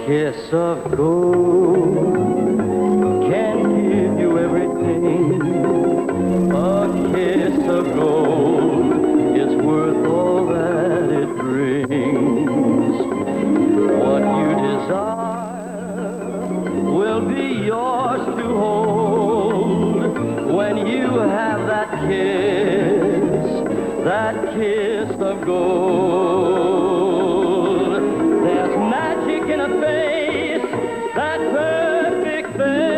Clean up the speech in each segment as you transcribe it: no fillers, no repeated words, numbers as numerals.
Kiss of gold can give you everything. A kiss of gold is worth all that it brings. What you desire will be yours to hold when you have that kiss of gold. There's magic in a face, that perfect face.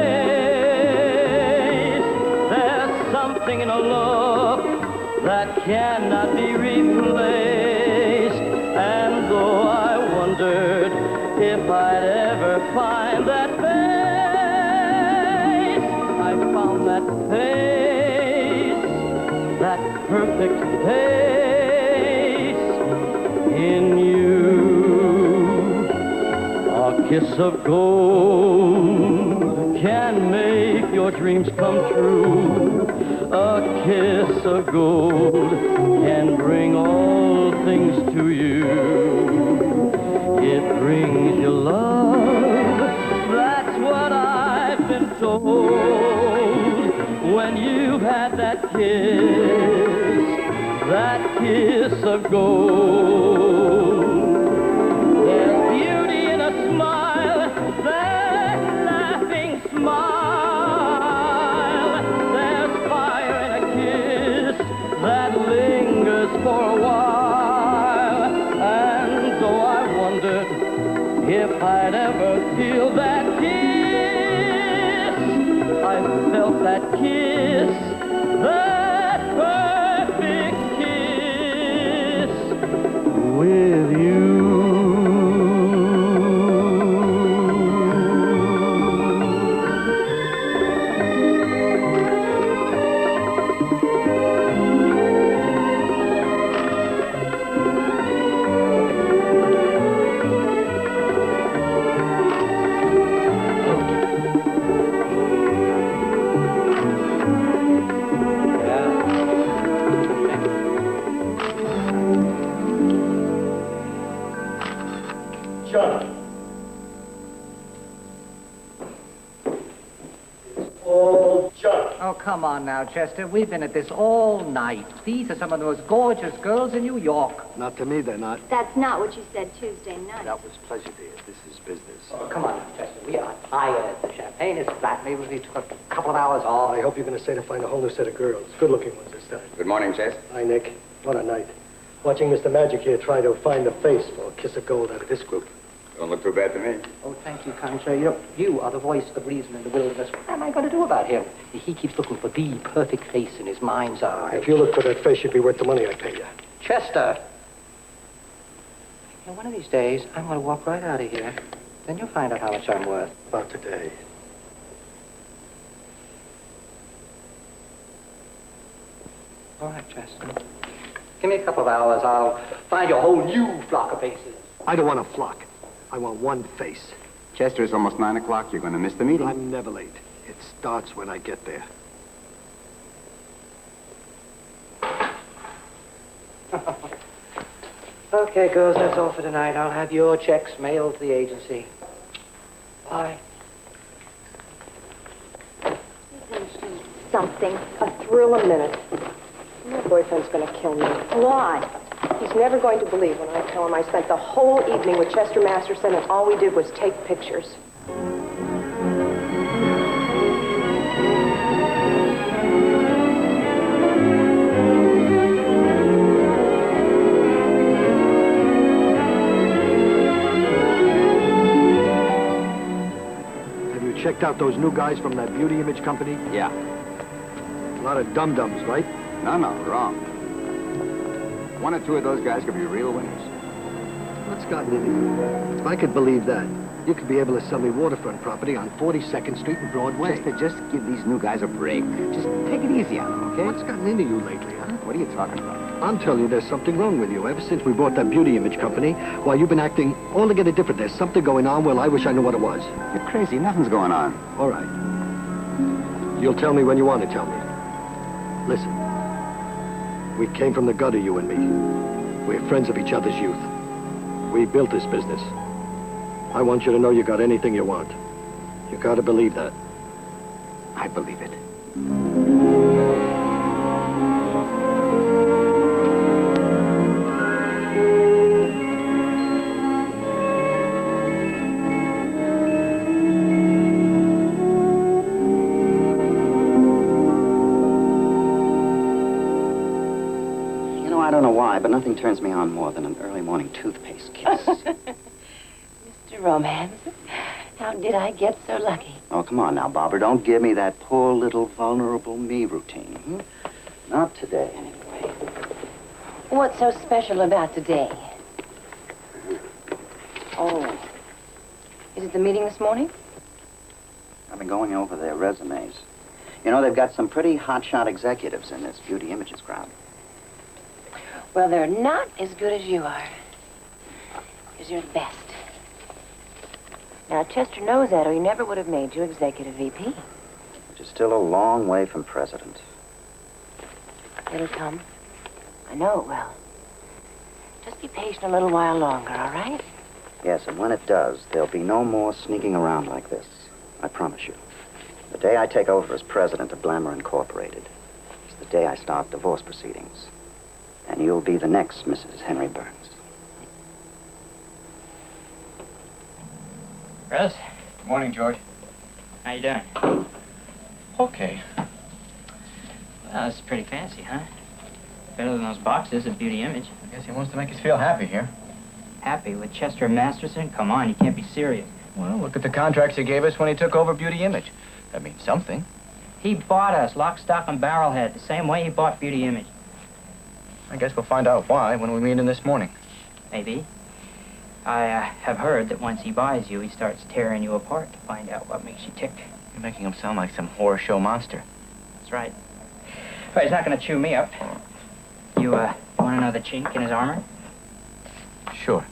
There's something in a look that cannot be replaced. And though I wondered if I'd ever find that face, I found that face, that perfect face in you. A kiss of gold can make your dreams come true. A kiss of gold can bring all things to you. It brings you love, that's what I've been told. When you've had that kiss of gold. There's beauty in a smile, that laughing smile. There's fire in a kiss that lingers for a while. And though I wondered if I'd ever feel that kiss, I felt that kiss, that perfect kiss with you. Oh, come on now, Chester. We've been at this all night. These are some of the most gorgeous girls in New York. Not to me, they're not. That's not what you said Tuesday night. That was pleasure, dear. This is business. Oh, come on now, Chester. We are tired. The champagne is flat. Maybe we took a couple of hours off. I hope you're going to stay to find a whole new set of girls. Good-looking ones this time. Good morning, Chess. Hi, Nick. What a night. Watching Mr. Magic here try to find a face for a kiss of gold out of this group. Don't look too bad to me. Oh, thank you, kind sir. You are the voice of reason in the wilderness. What am I going to do about him? He keeps looking for the perfect face in his mind's eye. If you look for that face, you'd be worth the money I pay you. Chester! You know, one of these days, I'm going to walk right out of here. Then you'll find out how much I'm worth. About today. All right, Chester. Give me a couple of hours. I'll find you a whole new flock of faces. I don't want a flock. I want one face. Chester, it's almost 9 o'clock. You're going to miss the meeting. I'm never late. It starts when I get there. Okay, girls, that's all for tonight. I'll have your checks mailed to the agency. Bye. Something. A thrill a minute. My boyfriend's going to kill me. Why? He's never going to believe when I tell him I spent the whole evening with Chester Masterson and all we did was take pictures. Have you checked out those new guys from that beauty image company? Yeah. A lot of dum-dums, right? No, wrong. One or two of those guys could be real winners. What's gotten into you? If I could believe that, you could be able to sell me waterfront property on 42nd Street and Broadway. Chester, just give these new guys a break. Just take it easy on them, okay? What's gotten into you lately, huh? What are you talking about? I'm telling you, there's something wrong with you. Ever since we bought that beauty image company, while you've been acting altogether different. There's something going on. Well, I wish I knew what it was. You're crazy. Nothing's going on. All right. You'll tell me when you want to tell me. Listen. We came from the gutter, you and me. We're friends of each other's youth. We built this business. I want you to know you got anything you want. You gotta believe that. I believe it. You know, I don't know why, but nothing turns me on more than an early morning toothpaste kiss. Mr. Romance, how did I get so lucky? Oh, come on now, Barbara. Don't give me that poor little vulnerable me routine. Hmm? Not today, anyway. What's so special about today? Oh. Is it the meeting this morning? I've been going over their resumes. You know, they've got some pretty hotshot executives in this beauty images crowd. Well, they're not as good as you are. Because you're the best. Now, Chester knows that, or he never would have made you executive VP. Which is still a long way from president. It'll come. I know it will. Just be patient a little while longer, all right? Yes, and when it does, there'll be no more sneaking around like this. I promise you. The day I take over as president of Glamour Incorporated is the day I start divorce proceedings. And you'll be the next Mrs. Henry Burns. Russ? Good morning, George. How you doing? Okay. Well, it's pretty fancy, huh? Better than those boxes of beauty image. I guess he wants to make us feel happy here. Happy with Chester Masterson? Come on, you can't be serious. Well, look at the contracts he gave us when he took over Beauty Image. That means something. He bought us lock, stock, and barrelhead the same way he bought Beauty Image. I guess we'll find out why when we meet him this morning. Maybe. I have heard that once he buys you, he starts tearing you apart to find out what makes you tick. You're making him sound like some horror show monster. That's right. But he's not going to chew me up. You want to know the chink in his armor? Sure.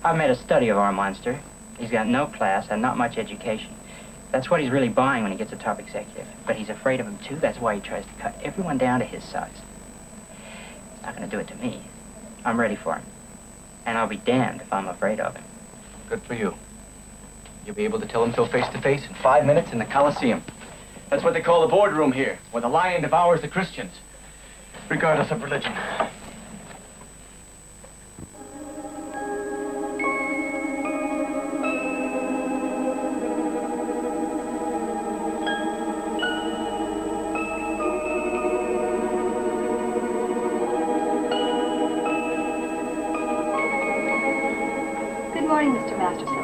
I've made a study of our monster. He's got no class and not much education. That's what he's really buying when he gets a top executive. But he's afraid of him, too. That's why he tries to cut everyone down to his size. He's not going to do it to me. I'm ready for him. And I'll be damned if I'm afraid of him. Good for you. You'll be able to tell him so face to face in 5 minutes in the Coliseum. That's what they call the boardroom here, where the lion devours the Christians, regardless of religion. Good morning, Mr. Masterson.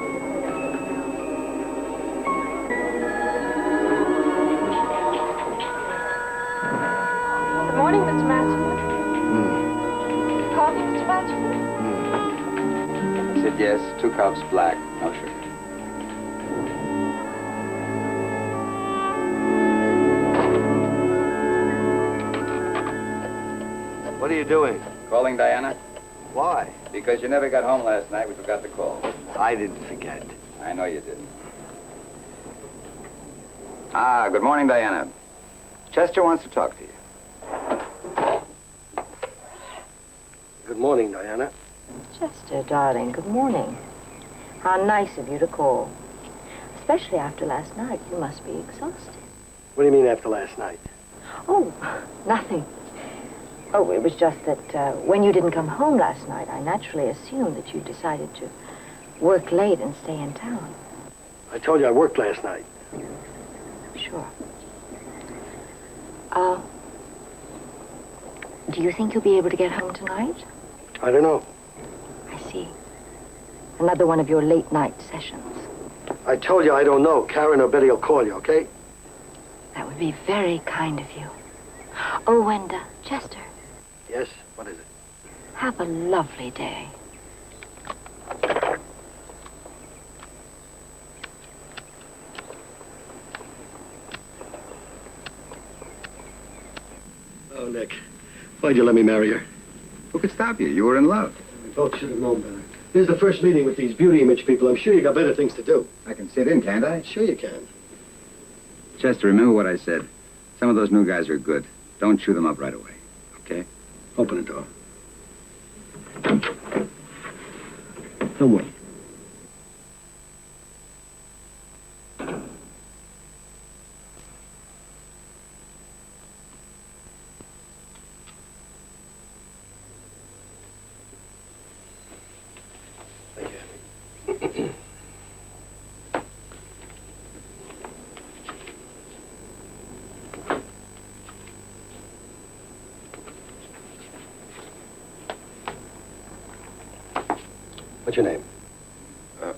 Good morning, Mr. Masterson. Coffee, Mr. Masterson? I said yes, 2 cups, black, no sugar. What are you doing? Calling Diana? Why? Because you never got home last night, we forgot to call. I didn't forget. I know you didn't. Ah, good morning, Diana. Chester wants to talk to you. Good morning, Diana. Chester, darling, good morning. How nice of you to call. Especially after last night. You must be exhausted. What do you mean after last night? Oh, nothing. Oh, it was just that when you didn't come home last night, I naturally assumed that you decided to work late and stay in town. I told you I worked last night. Sure. Do you think you'll be able to get home tonight? I don't know. I see. Another one of your late night sessions. I told you I don't know. Karen or Betty will call you, okay? That would be very kind of you. Oh, and Chester, Yes? What is it? have a lovely day. Oh, Nick, why'd you let me marry her? Who could stop you? You were in love. We both should have known better. This is the first meeting with these beauty image people. I'm sure you got better things to do. I can sit in, can't I? Sure you can. Chester, remember what I said. Some of those new guys are good. Don't chew them up right away, okay? Open the door. Don't wait. What's your name?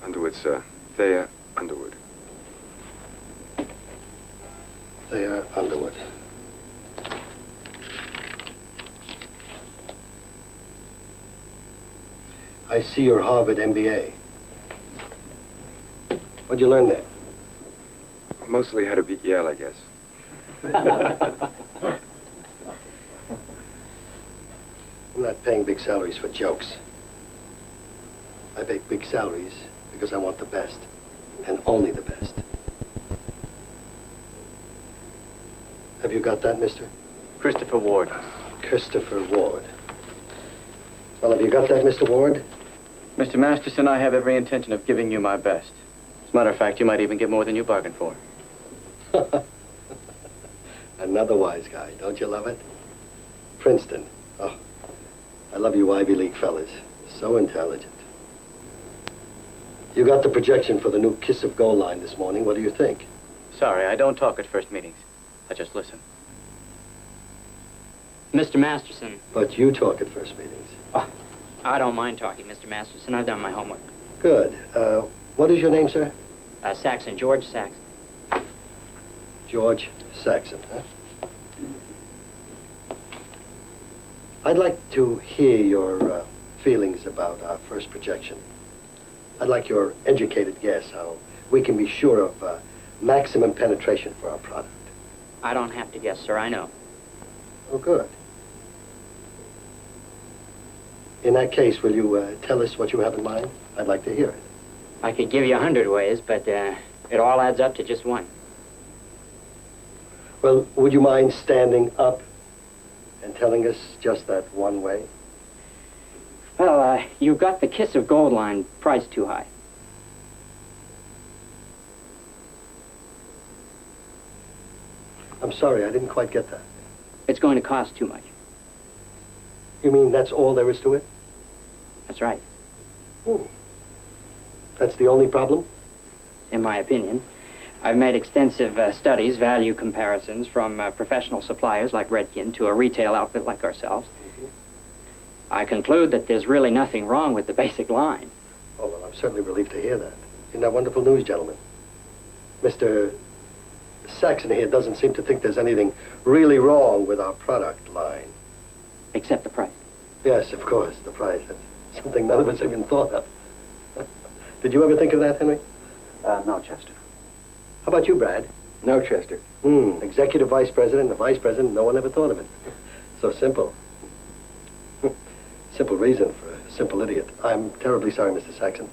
Underwood, sir. Thea Underwood. Thea Underwood. I see your Harvard MBA. What'd you learn there? Mostly how to beat Yale, I guess. I'm not paying big salaries for jokes. I pay big salaries because I want the best, and only the best. Have you got that, mister? Christopher Ward. Christopher Ward. Well, have you got that, Mr. Ward? Mr. Masterson, I have every intention of giving you my best. As a matter of fact, you might even get more than you bargained for. Another wise guy. Don't you love it? Princeton. Oh, I love you Ivy League fellas. So intelligent. You got the projection for the new Kiss of Gold line this morning. What do you think? Sorry, I don't talk at first meetings. I just listen. Mr. Masterson. But you talk at first meetings. Oh, I don't mind talking, Mr. Masterson. I've done my homework. Good. What is your name, sir? Saxon, George Saxon. George Saxon, huh? I'd like to hear your feelings about our first projection. I'd like your educated guess how we can be sure of maximum penetration for our product. I don't have to guess, sir. I know. Oh, good. In that case, will you tell us what you have in mind? I'd like to hear it. I could give you 100 ways, but it all adds up to just one. Well, would you mind standing up and telling us just that one way? Well, you got the Kiss of Gold line priced too high. I'm sorry, I didn't quite get that. It's going to cost too much. You mean that's all there is to it? That's right. That's the only problem? In my opinion. I've made extensive studies, value comparisons from professional suppliers like Redken to a retail outfit like ourselves. I conclude that there's really nothing wrong with the basic line. Oh, well, I'm certainly relieved to hear that. Isn't that wonderful news, gentlemen? Mr. Saxon here doesn't seem to think there's anything really wrong with our product line. Except the price. Yes, of course, the price. That's something none of us even thought of. Did you ever think of that, Henry? No, Chester. How about you, Brad? No, Chester. Executive vice president, the vice president, no one ever thought of it. So simple. Simple reason for a simple idiot. I'm terribly sorry, Mr. Saxon.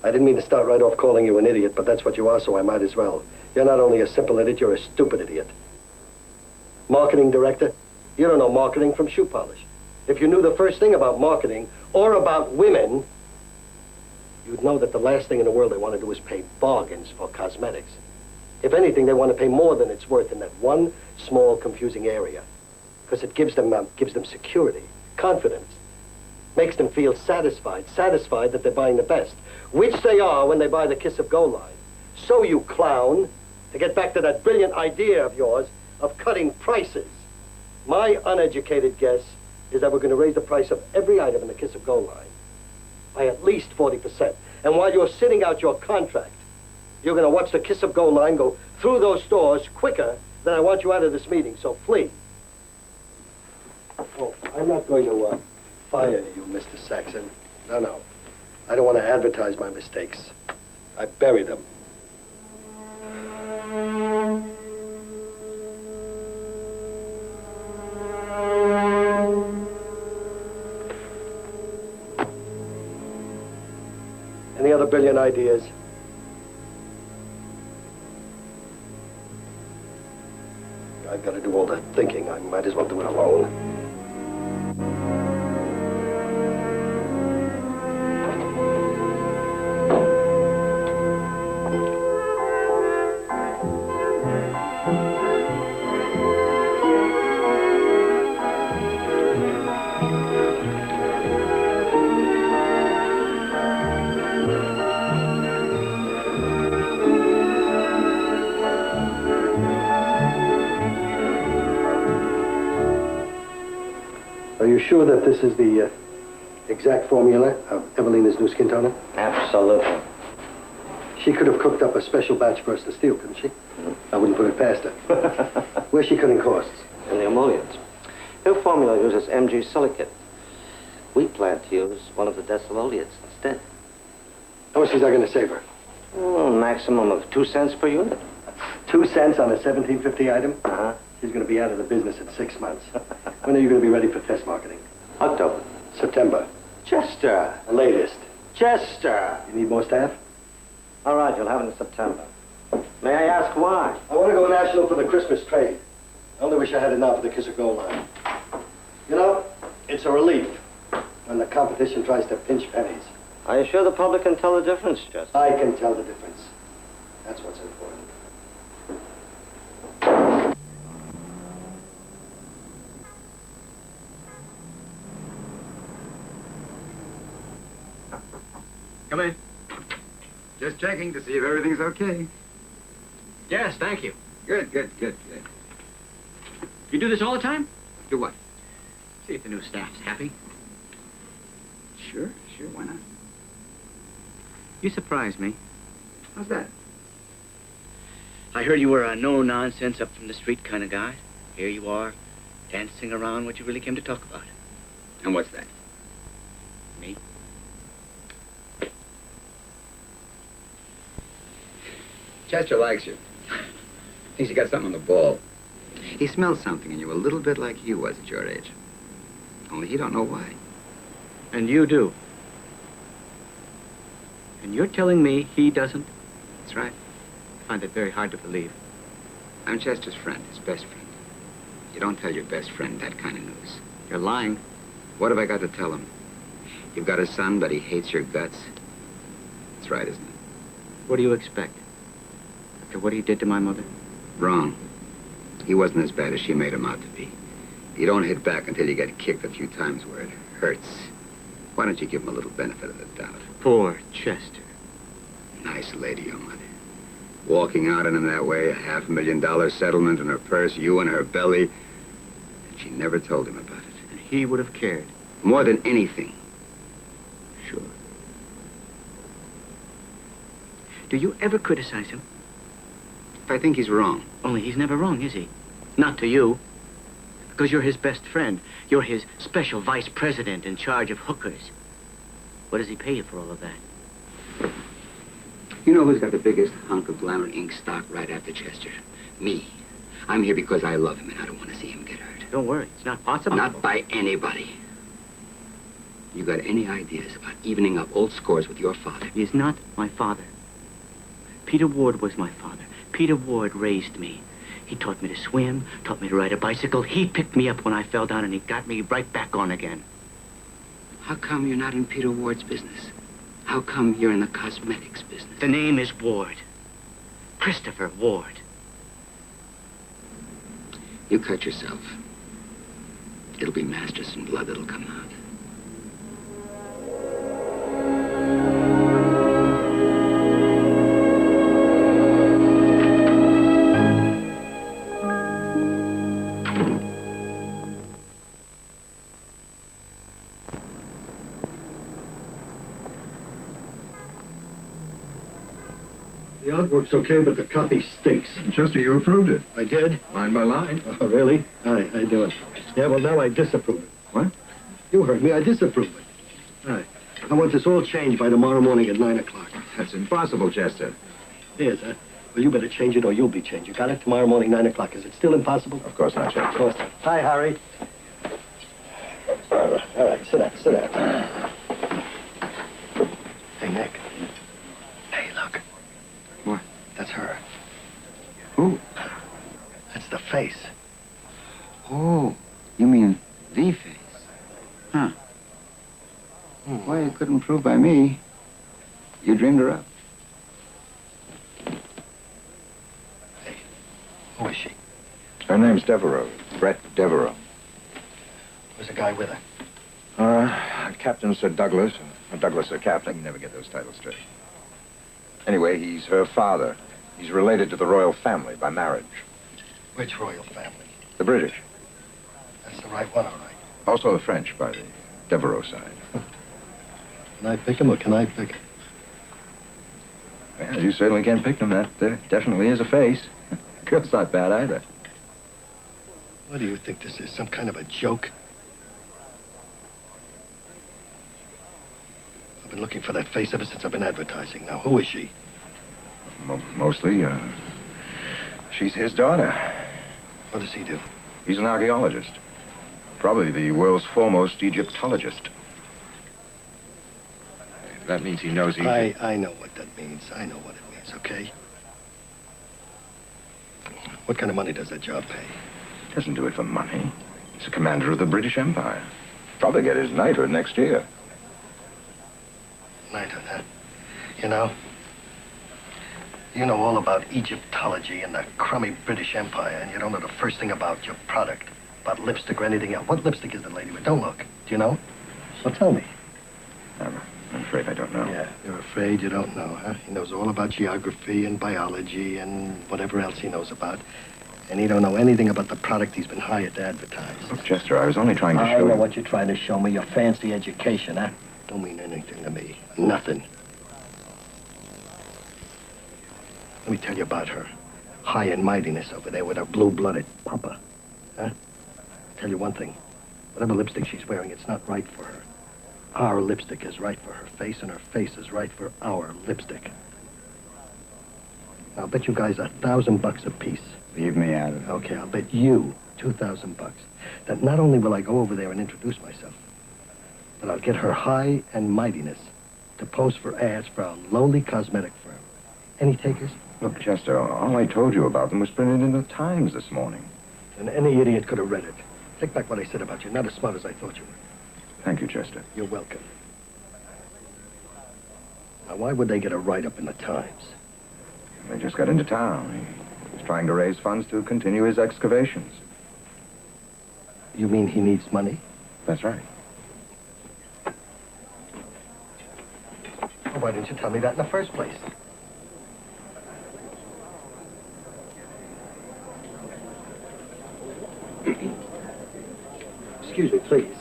I didn't mean to start right off calling you an idiot, but that's what you are, so I might as well. You're not only a simple idiot, you're a stupid idiot. Marketing director? You don't know marketing from shoe polish. If you knew the first thing about marketing, or about women, you'd know that the last thing in the world they want to do is pay bargains for cosmetics. If anything, they want to pay more than it's worth in that one small, confusing area. Because it gives them security, confidence. Makes them feel satisfied that they're buying the best, which they are when they buy the Kiss of Gold line. So, you clown, to get back to that brilliant idea of yours of cutting prices, my uneducated guess is that we're going to raise the price of every item in the Kiss of Gold line by at least 40%. And while you're sitting out your contract, you're going to watch the Kiss of Gold line go through those stores quicker than I want you out of this meeting, so flee. Oh, I'm not going to fire you, Mr. Saxon. No. I don't want to advertise my mistakes. I bury them. Any other brilliant ideas? I've got to do all the thinking. I might as well do it alone. Are you sure that this is the exact formula of Evelina's new skin toner? Absolutely. She could have cooked up a special batch for us to steal, couldn't she? I wouldn't put it past her. Where's she cutting costs? And the emollients. Her formula uses MG silicate. We plan to use one of the deciloliates instead. How much is that going to save her? Maximum of 2 cents per unit. 2 cents on a 1750 item? Uh-huh. She's going to be out of the business in 6 months. When are you going to be ready for test marketing? October. September. Chester. The latest. Chester. You need more staff? All right, you'll have it in September. May I ask why? I want to go national for the Christmas trade. I only wish I had enough for the Kiss of Gold line. You know, it's a relief when the competition tries to pinch pennies. Are you sure the public can tell the difference, Chester? I can tell the difference. That's what's important. Come in. Just checking to see if everything's okay. Yes, thank you. Good, good, good, good. You do this all the time? Do what? See if the new staff's happy. Sure, why not? You surprised me. How's that? I heard you were a no-nonsense, up-from-the-street kind of guy. Here you are, dancing around what you really came to talk about. And what's that? Me? Chester likes you. Thinks you got something on the ball. He smells something in you a little bit like he was at your age. Only he don't know why. And you do. And you're telling me he doesn't? That's right. I find it very hard to believe. I'm Chester's friend, his best friend. You don't tell your best friend that kind of news. You're lying. What have I got to tell him? You've got a son, but he hates your guts. That's right, isn't it? What do you expect? After what he did to my mother? Wrong. He wasn't as bad as she made him out to be. You don't hit back until you get kicked a few times where it hurts. Why don't you give him a little benefit of the doubt? Poor Chester. Nice lady, your mother. Walking out on him that way, $500,000 settlement in her purse, you in her belly. And she never told him about it. And he would have cared. More than anything. Sure. Do you ever criticize him? If I think he's wrong. Only he's never wrong, is he? Not to you. Because you're his best friend. You're his special vice president in charge of hookers. What does he pay you for all of that? You know who's got the biggest hunk of Glamour Inc. stock right after Chester? Me. I'm here because I love him and I don't want to see him get hurt. Don't worry, it's not possible. Not by anybody. You got any ideas about evening up old scores with your father? He is not my father. Peter Ward was my father. Peter Ward raised me. He taught me to swim, taught me to ride a bicycle. He picked me up when I fell down and he got me right back on again. How come you're not in Peter Ward's business? How come you're in the cosmetics business? The name is Ward. Christopher Ward. You cut yourself. It'll be Masterson blood that'll come out. The artwork's okay, but the copy stinks. Chester, you approved it. I did? Line by line. Oh, really? I do it. Yeah, well, now I disapprove it. What? You heard me. I disapprove it. All right. I want this all changed by tomorrow morning at 9 o'clock. That's impossible, Chester. It is, huh? Well, you better change it or you'll be changed. You got it? Tomorrow morning, 9 o'clock. Is it still impossible? Of course not, Chester. Of course not. Hi, Harry. All right, sit down, sit down. Hey, Nick. face. Oh, you mean the face? Huh. Well, you couldn't prove by me. You dreamed her up. Hey, who is she? Her name's Devereaux. Brett Devereaux. Who's the guy with her? Captain Sir Douglas. Douglas Sir Captain. You never get those titles straight. Anyway, he's her father. He's related to the royal family by marriage. Which royal family? The British. That's the right one, all right. Also the French by the Devereaux side. Can I pick him or can I pick him? Well, you certainly can pick them. That definitely is a face. Girl's not bad either. What do you think this is? Some kind of a joke? I've been looking for that face ever since I've been advertising. Now, who is she? Mostly, she's his daughter. What does he do? He's an archaeologist. Probably the world's foremost Egyptologist. That means he knows Egypt. I know what that means. I know what it means, okay? What kind of money does that job pay? Doesn't do it for money. He's a commander of the British Empire. Probably get his knighthood next year. Knighthood, huh? You know all about Egyptology and the crummy British Empire, and you don't know the first thing about your product, about lipstick or anything else. What lipstick is the lady with? Don't look. Do you know? Well, tell me. I'm afraid I don't know. Yeah, you're afraid you don't know, huh? He knows all about geography and biology and whatever else he knows about. And he don't know anything about the product he's been hired to advertise. Look, Chester, I was only trying to show I know you. what you're trying to show me. Your fancy education, huh? Don't mean anything to me. Nothing. Let me tell you about her. High and mightiness over there with her blue-blooded papa. Huh? Tell you one thing. Whatever lipstick she's wearing, it's not right for her. Our lipstick is right for her face, and her face is right for our lipstick. I'll bet you guys $1,000 apiece. Leave me out of it. Okay, I'll bet you $2,000 that not only will I go over there and introduce myself, but I'll get her high and mightiness to post for ads for a lowly cosmetic firm. Any takers? Look, Chester, all I told you about them was printed in the Times this morning. And any idiot could have read it. Take back what I said about you. Not as smart as I thought you were. Thank you, Chester. You're welcome. Now, why would they get a write-up in the Times? They just got into town. He's trying to raise funds to continue his excavations. You mean he needs money? That's right. Well, why didn't you tell me that in the first place? Excuse me, please.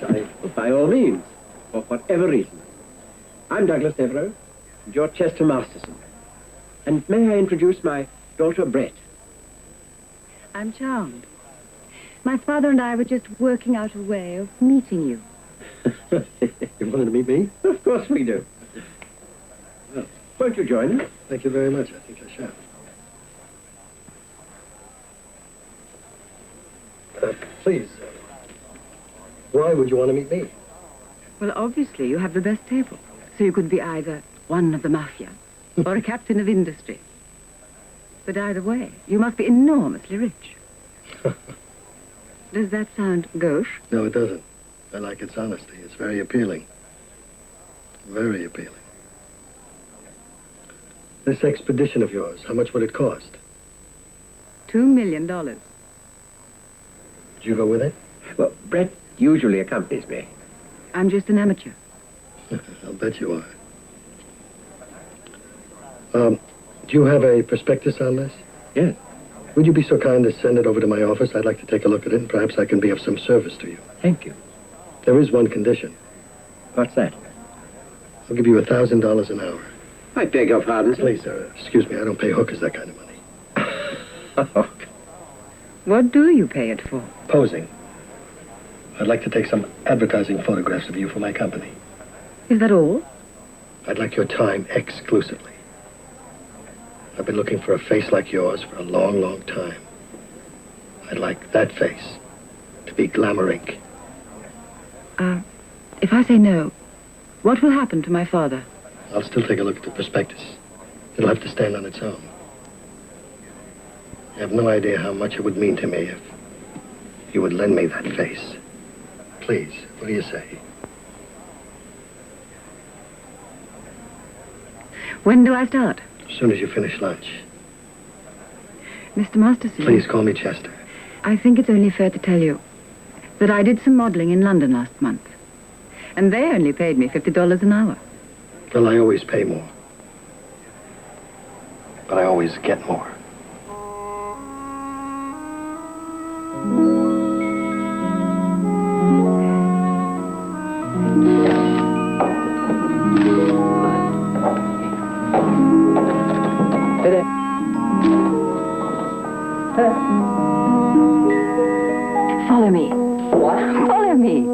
By all means, for whatever reason. I'm Douglas Devereaux, and you're Chester Masterson. And may I introduce my daughter, Brett? I'm charmed. My father and I were just working out a way of meeting you. You wanted to meet me? Of course we do. Well, won't you join us? Thank you very much. I think I shall. Please, why would you want to meet me? Well, obviously, you have the best table. So you could be either one of the mafia or a captain of industry. But either way, you must be enormously rich. Does that sound gauche? No, it doesn't. I like its honesty. It's very appealing. Very appealing. This expedition of yours, how much would it cost? $2 million. Would you go with it? Well, Brett usually accompanies me. I'm just an amateur. I'll bet you are. Do you have a prospectus on this? Yes. Would you be so kind as to send it over to my office? I'd like to take a look at it, and perhaps I can be of some service to you. Thank you. There is one condition. What's that? I'll give you $1,000 an hour. I beg your pardon, sir. Please, sir, excuse me, I don't pay hookers that kind of money. What do you pay it for? Posing. I'd like to take some advertising photographs of you for my company. Is that all? I'd like your time exclusively. I've been looking for a face like yours for a long, long time. I'd like that face to be glamour ink. If I say no, what will happen to my father? I'll still take a look at the prospectus. It'll have to stand on its own. have no idea how much it would mean to me if you would lend me that face. Please, what do you say? When do I start? As soon as you finish lunch. Mr. Masterson. Please call me Chester. I think it's only fair to tell you that I did some modeling in London last month. And they only paid me $50 an hour. Well, I always pay more. But I always get more. Follow me. What? Follow me.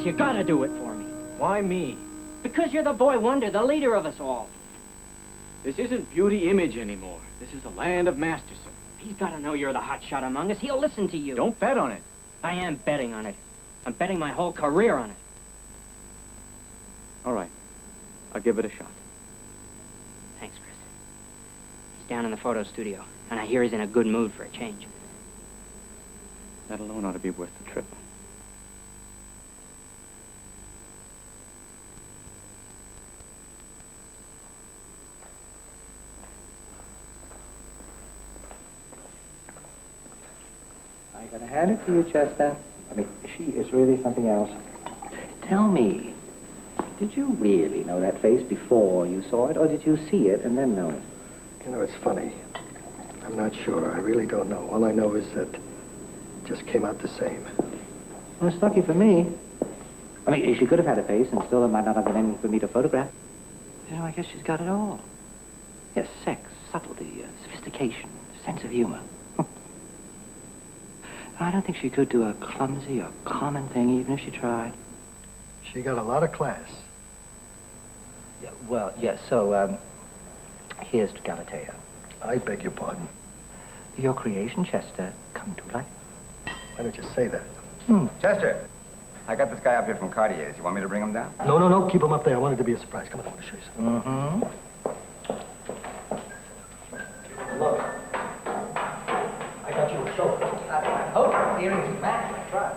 You gotta do it for me. Why me? Because you're the boy wonder, the leader of us all. This isn't Beauty Image anymore. This is the land of Masterson. He's gotta know you're the hot shot among us. He'll listen to you. Don't bet on it. I am betting on it. I'm betting my whole career on it. All right. I'll give it a shot. Thanks, Chris. He's down in the photo studio, and I hear he's in a good mood for a change. That alone ought to be worth the trip. I gotta hand it to you, Chester. I mean, she is really something else. Tell me, did you really know that face before you saw it, or did you see it and then know it? You know, it's funny. I'm not sure. I really don't know. All I know is that it just came out the same. Well, it's lucky for me. I mean, she could have had a face, and still there might not have been anything for me to photograph. You know, I guess she's got it all. Yes, sex, subtlety, sophistication, sense of humor. I don't think she could do a clumsy or common thing, even if she tried. She got a lot of class. Yeah, well, yes, so, here's to Galatea. I beg your pardon. Your creation, Chester, come to life. Why don't you say that? Chester, I got this guy up here from Cartier's. You want me to bring him down? No. Keep him up there. I want it to be a surprise. Come on, I want to show you something. Look. I got you a show. I hope the earrings match my trust.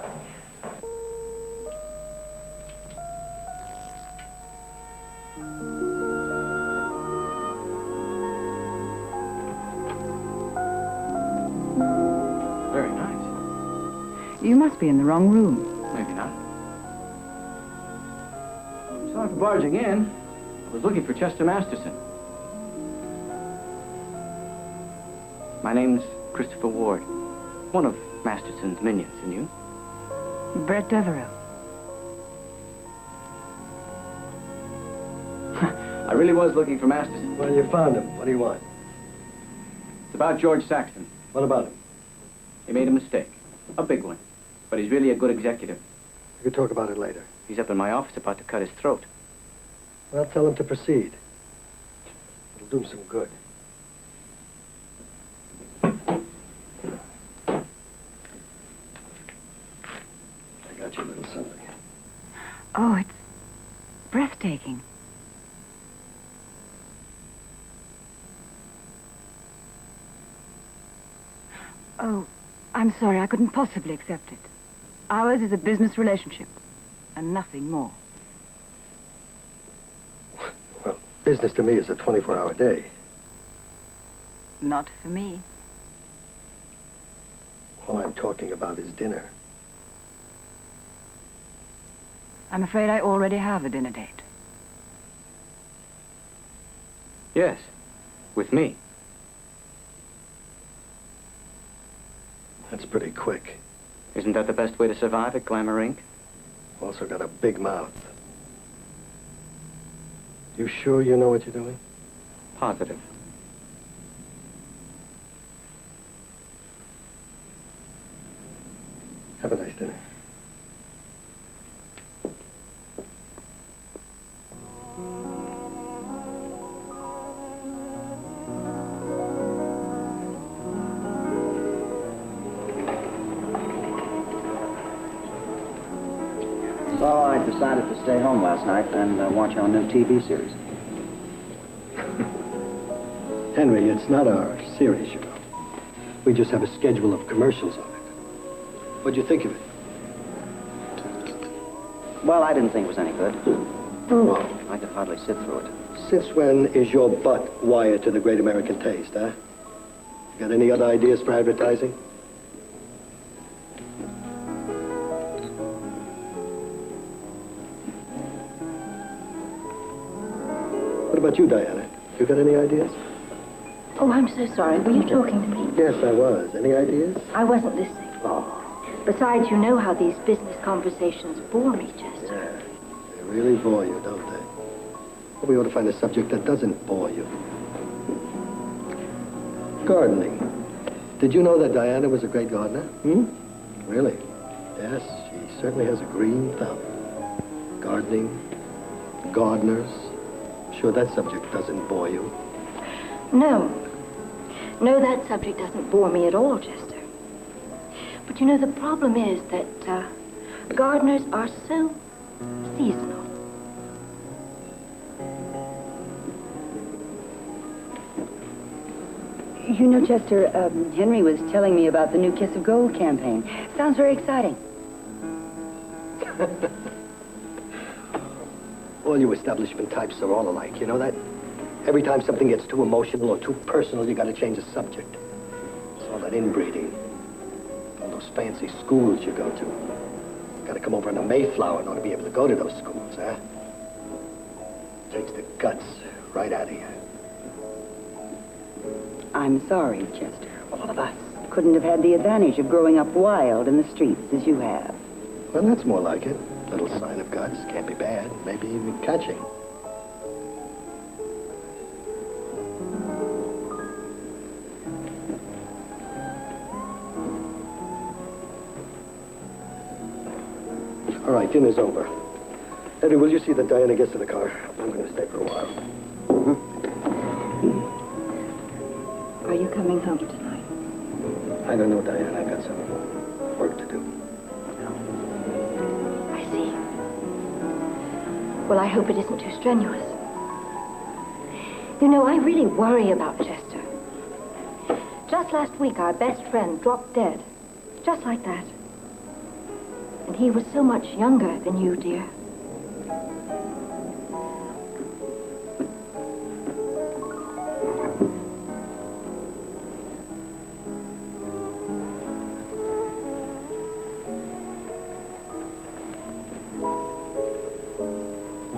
Very nice. You must be in the wrong room. Maybe not. Sorry for barging in. I was looking for Chester Masterson. My name's Christopher Ward. One of Masterson's minions, and you? Brett Devereaux. I really was looking for Masterson. Well, you found him. What do you want? It's about George Saxton. What about him? He made a mistake. A big one. But he's really a good executive. We could talk about it later. He's up in my office about to cut his throat. Well, tell him to proceed. It'll do him some good. I got you a little something. Oh, it's breathtaking. Oh, I'm sorry. I couldn't possibly accept it. Ours is a business relationship, and nothing more. Well, business to me is a 24-hour day. Not for me. All I'm talking about is dinner. I'm afraid I already have a dinner date. Yes, with me. That's pretty quick. Isn't that the best way to survive at Glamour Inc.? Also got a big mouth. You sure you know what you're doing? Positive. Have a nice dinner. So I decided to stay home last night and watch our new TV series. Henry, it's not our series, you know. We just have a schedule of commercials on it. What'd you think of it? Well, I didn't think it was any good. Oh. I could hardly sit through it. Since when is your butt wired to the great American taste, huh? Got any other ideas for advertising? What about you, Diana? You got any ideas? Oh, I'm so sorry. Were you talking to me? Yes, I was. Any ideas? I wasn't listening. Oh. Besides, you know how these business conversations bore me, Chester. Yeah. They really bore you, don't they? Well, we ought to find a subject that doesn't bore you. Gardening. Did you know that Diana was a great gardener? Hmm? Really? Yes, she certainly has a green thumb. Gardening, gardeners. Sure that subject doesn't bore you. No. No, that subject doesn't bore me at all, Chester. But you know, the problem is that gardeners are so seasonal. You know, Chester, Henry was telling me about the new Kiss of Gold campaign. Sounds very exciting. All you establishment types are all alike, you know that? Every time something gets too emotional or too personal, you gotta change the subject. It's all that inbreeding. All those fancy schools you go to. You gotta come over in a Mayflower in order to be able to go to those schools, huh? Takes the guts right out of you. I'm sorry, Chester. All of us couldn't have had the advantage of growing up wild in the streets as you have. Well, that's more like it. Little sign of guts. Can't be bad. Maybe even catching. All right, dinner's over. Eddie, will you see that Diana gets to the car? I'm going to stay for a while. Are you coming home tonight? I don't know, Diana. I've got some work to do. I see. Well, I hope it isn't too strenuous. You know, I really worry about Chester. Just last week, our best friend dropped dead. Just like that. And he was so much younger than you, dear.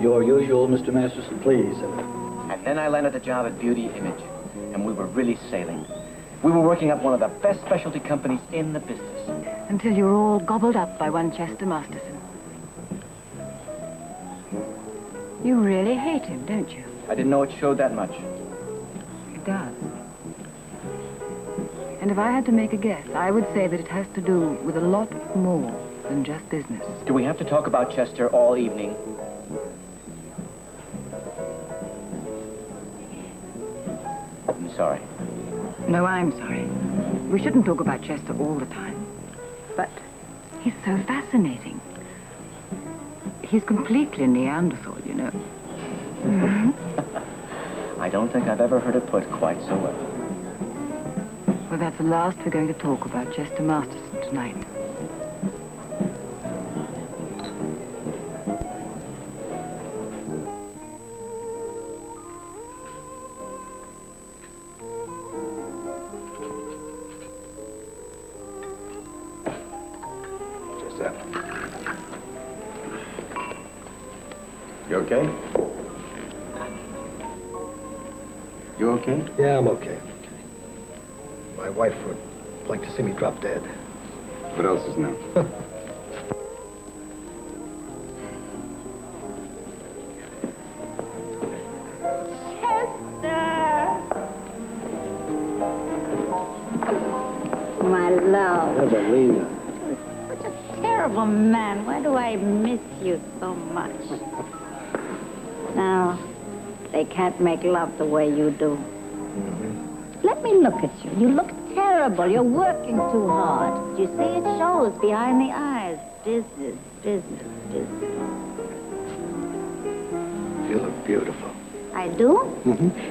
Your usual, Mr. Masterson, please. And then I landed a job at Beauty Image, and we were really sailing. We were working up one of the best specialty companies in the business. Until you were all gobbled up by one Chester Masterson. You really hate him, don't you? I didn't know it showed that much. It does. And if I had to make a guess, I would say that it has to do with a lot more than just business. Do we have to talk about Chester all evening? I'm sorry. No, I'm sorry. We shouldn't talk about Chester all the time. But he's so fascinating. He's completely Neanderthal, you know. I don't think I've ever heard it put quite so well. Well, that's the last we're going to talk about Chester Masterson tonight. You okay? You okay? Yeah, I'm okay. My wife would like to see me drop dead. What else is new? My love. Evelina. Such a terrible man. Why do I miss you so much? Now, they can't make love the way you do. Let me look at you. You look terrible. You're working too hard. You see, it shows behind the eyes. Business, business, business. You look beautiful. I do?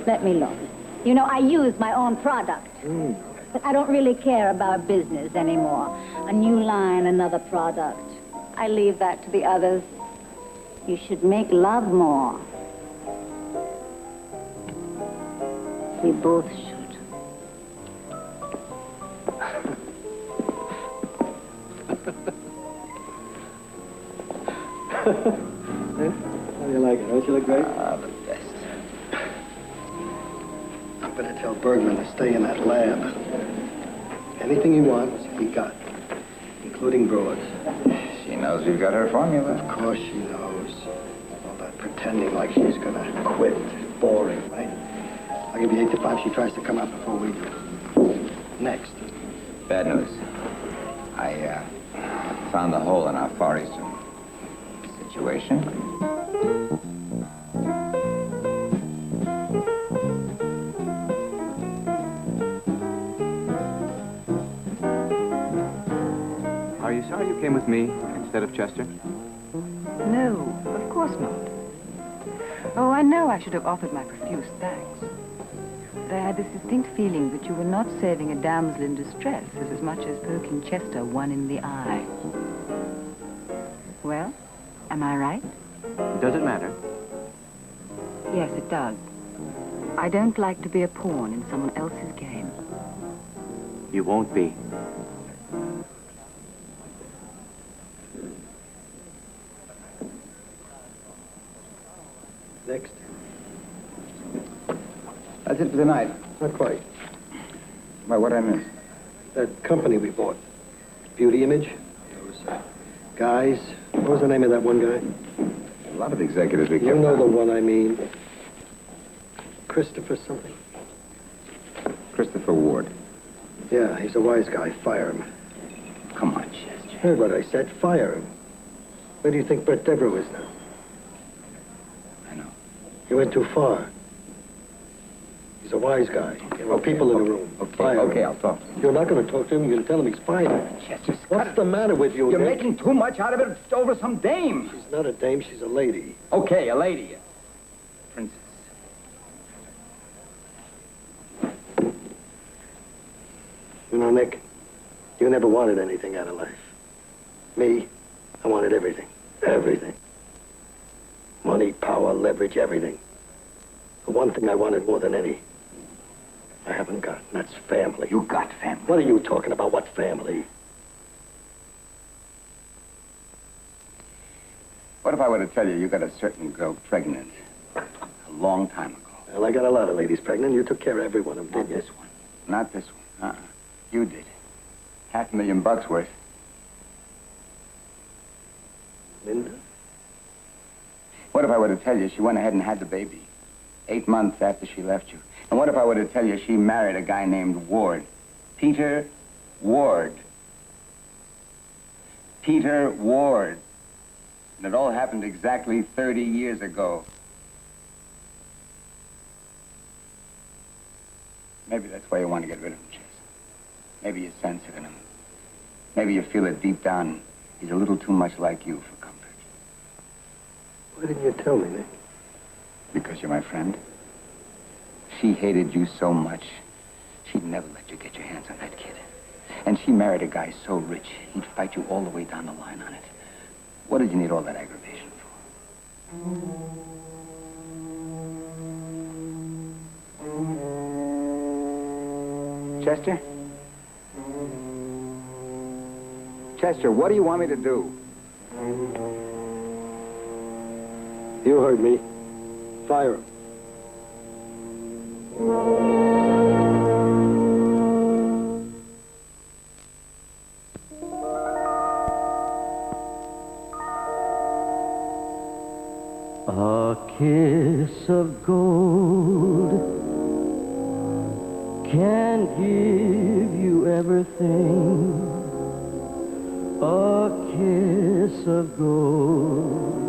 Let me look. You know, I use my own product. But I don't really care about business anymore. A new line, another product. I leave that to the others. You should make love more. We both should. How do you like it? Don't you look great? Ah, the best. I'm going to tell Bergman to stay in that lab. Anything he wants, he got, including broads. She knows you've got her formula. Of course she knows. All that pretending like she's going to quit. Boring, right? I'll give you 8 to 5. She tries to come out before we do. Next. Bad news. I found the hole in our Far Eastern situation. Are you sorry you came with me instead of Chester? No, of course not. Oh, I know I should have offered my profuse thanks. But I had this distinct feeling that you were not saving a damsel in distress as much as poking Chester one in the eye. Well, am I right? Does it matter? Yes, it does. I don't like to be a pawn in someone else's game. You won't be. Next. That's it for tonight. Not quite. Well, what I miss? That company we bought. Beauty Image. Those guys. What was the name of that one guy? A lot of the executives we You kept know on. the one I mean. Christopher something. Christopher Ward. Yeah, he's a wise guy. Fire him. Come on, Chester. Heard what I said. Fire him. Where do you think Brett Devereaux is now? I know. He went too far. He's a wise guy. There are people in the room. Fire him. Okay, I'll talk to him. You're not going to talk to him. You can tell him he's fired. Chester, What's the matter with you, You're Nick? making too much out of it over some dame. She's not a dame. She's a lady. Okay, a lady. Princess. You know, Nick, you never wanted anything out of life. Me, I wanted everything. Everything. Money, power, leverage, everything. The one thing I wanted more than any, I haven't got, and that's family. You got family. What are you talking about? What family? What if I were to tell you you got a certain girl pregnant a long time ago? Well, I got a lot of ladies pregnant. You took care of every one of them, Not didn't you? this one. Not this one. You did. $500,000 worth. Linda? What if I were to tell you she went ahead and had the baby 8 months after she left you? And what if I were to tell you she married a guy named Ward? Peter Ward. Peter Ward. And it all happened exactly 30 years ago. Maybe that's why you want to get rid of him, Chase. Maybe you sense it in him. Maybe you feel it deep down. He's a little too much like you for comfort. Why didn't you tell me, Nick? Because you're my friend. She hated you so much, she'd never let you get your hands on that kid. And she married a guy so rich, he'd fight you all the way down the line on it. What did you need all that aggravation for? Chester? Chester, what do you want me to do? You heard me. Fire him. A kiss of gold can give you everything. A kiss of gold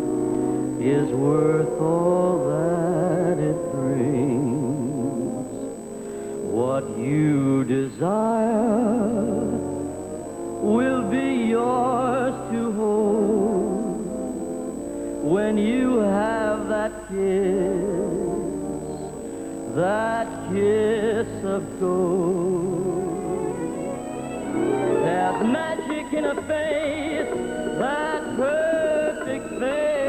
is worth all that it brings. What you desire will be yours to hold when you have that kiss of gold. There's magic in a face, that perfect face.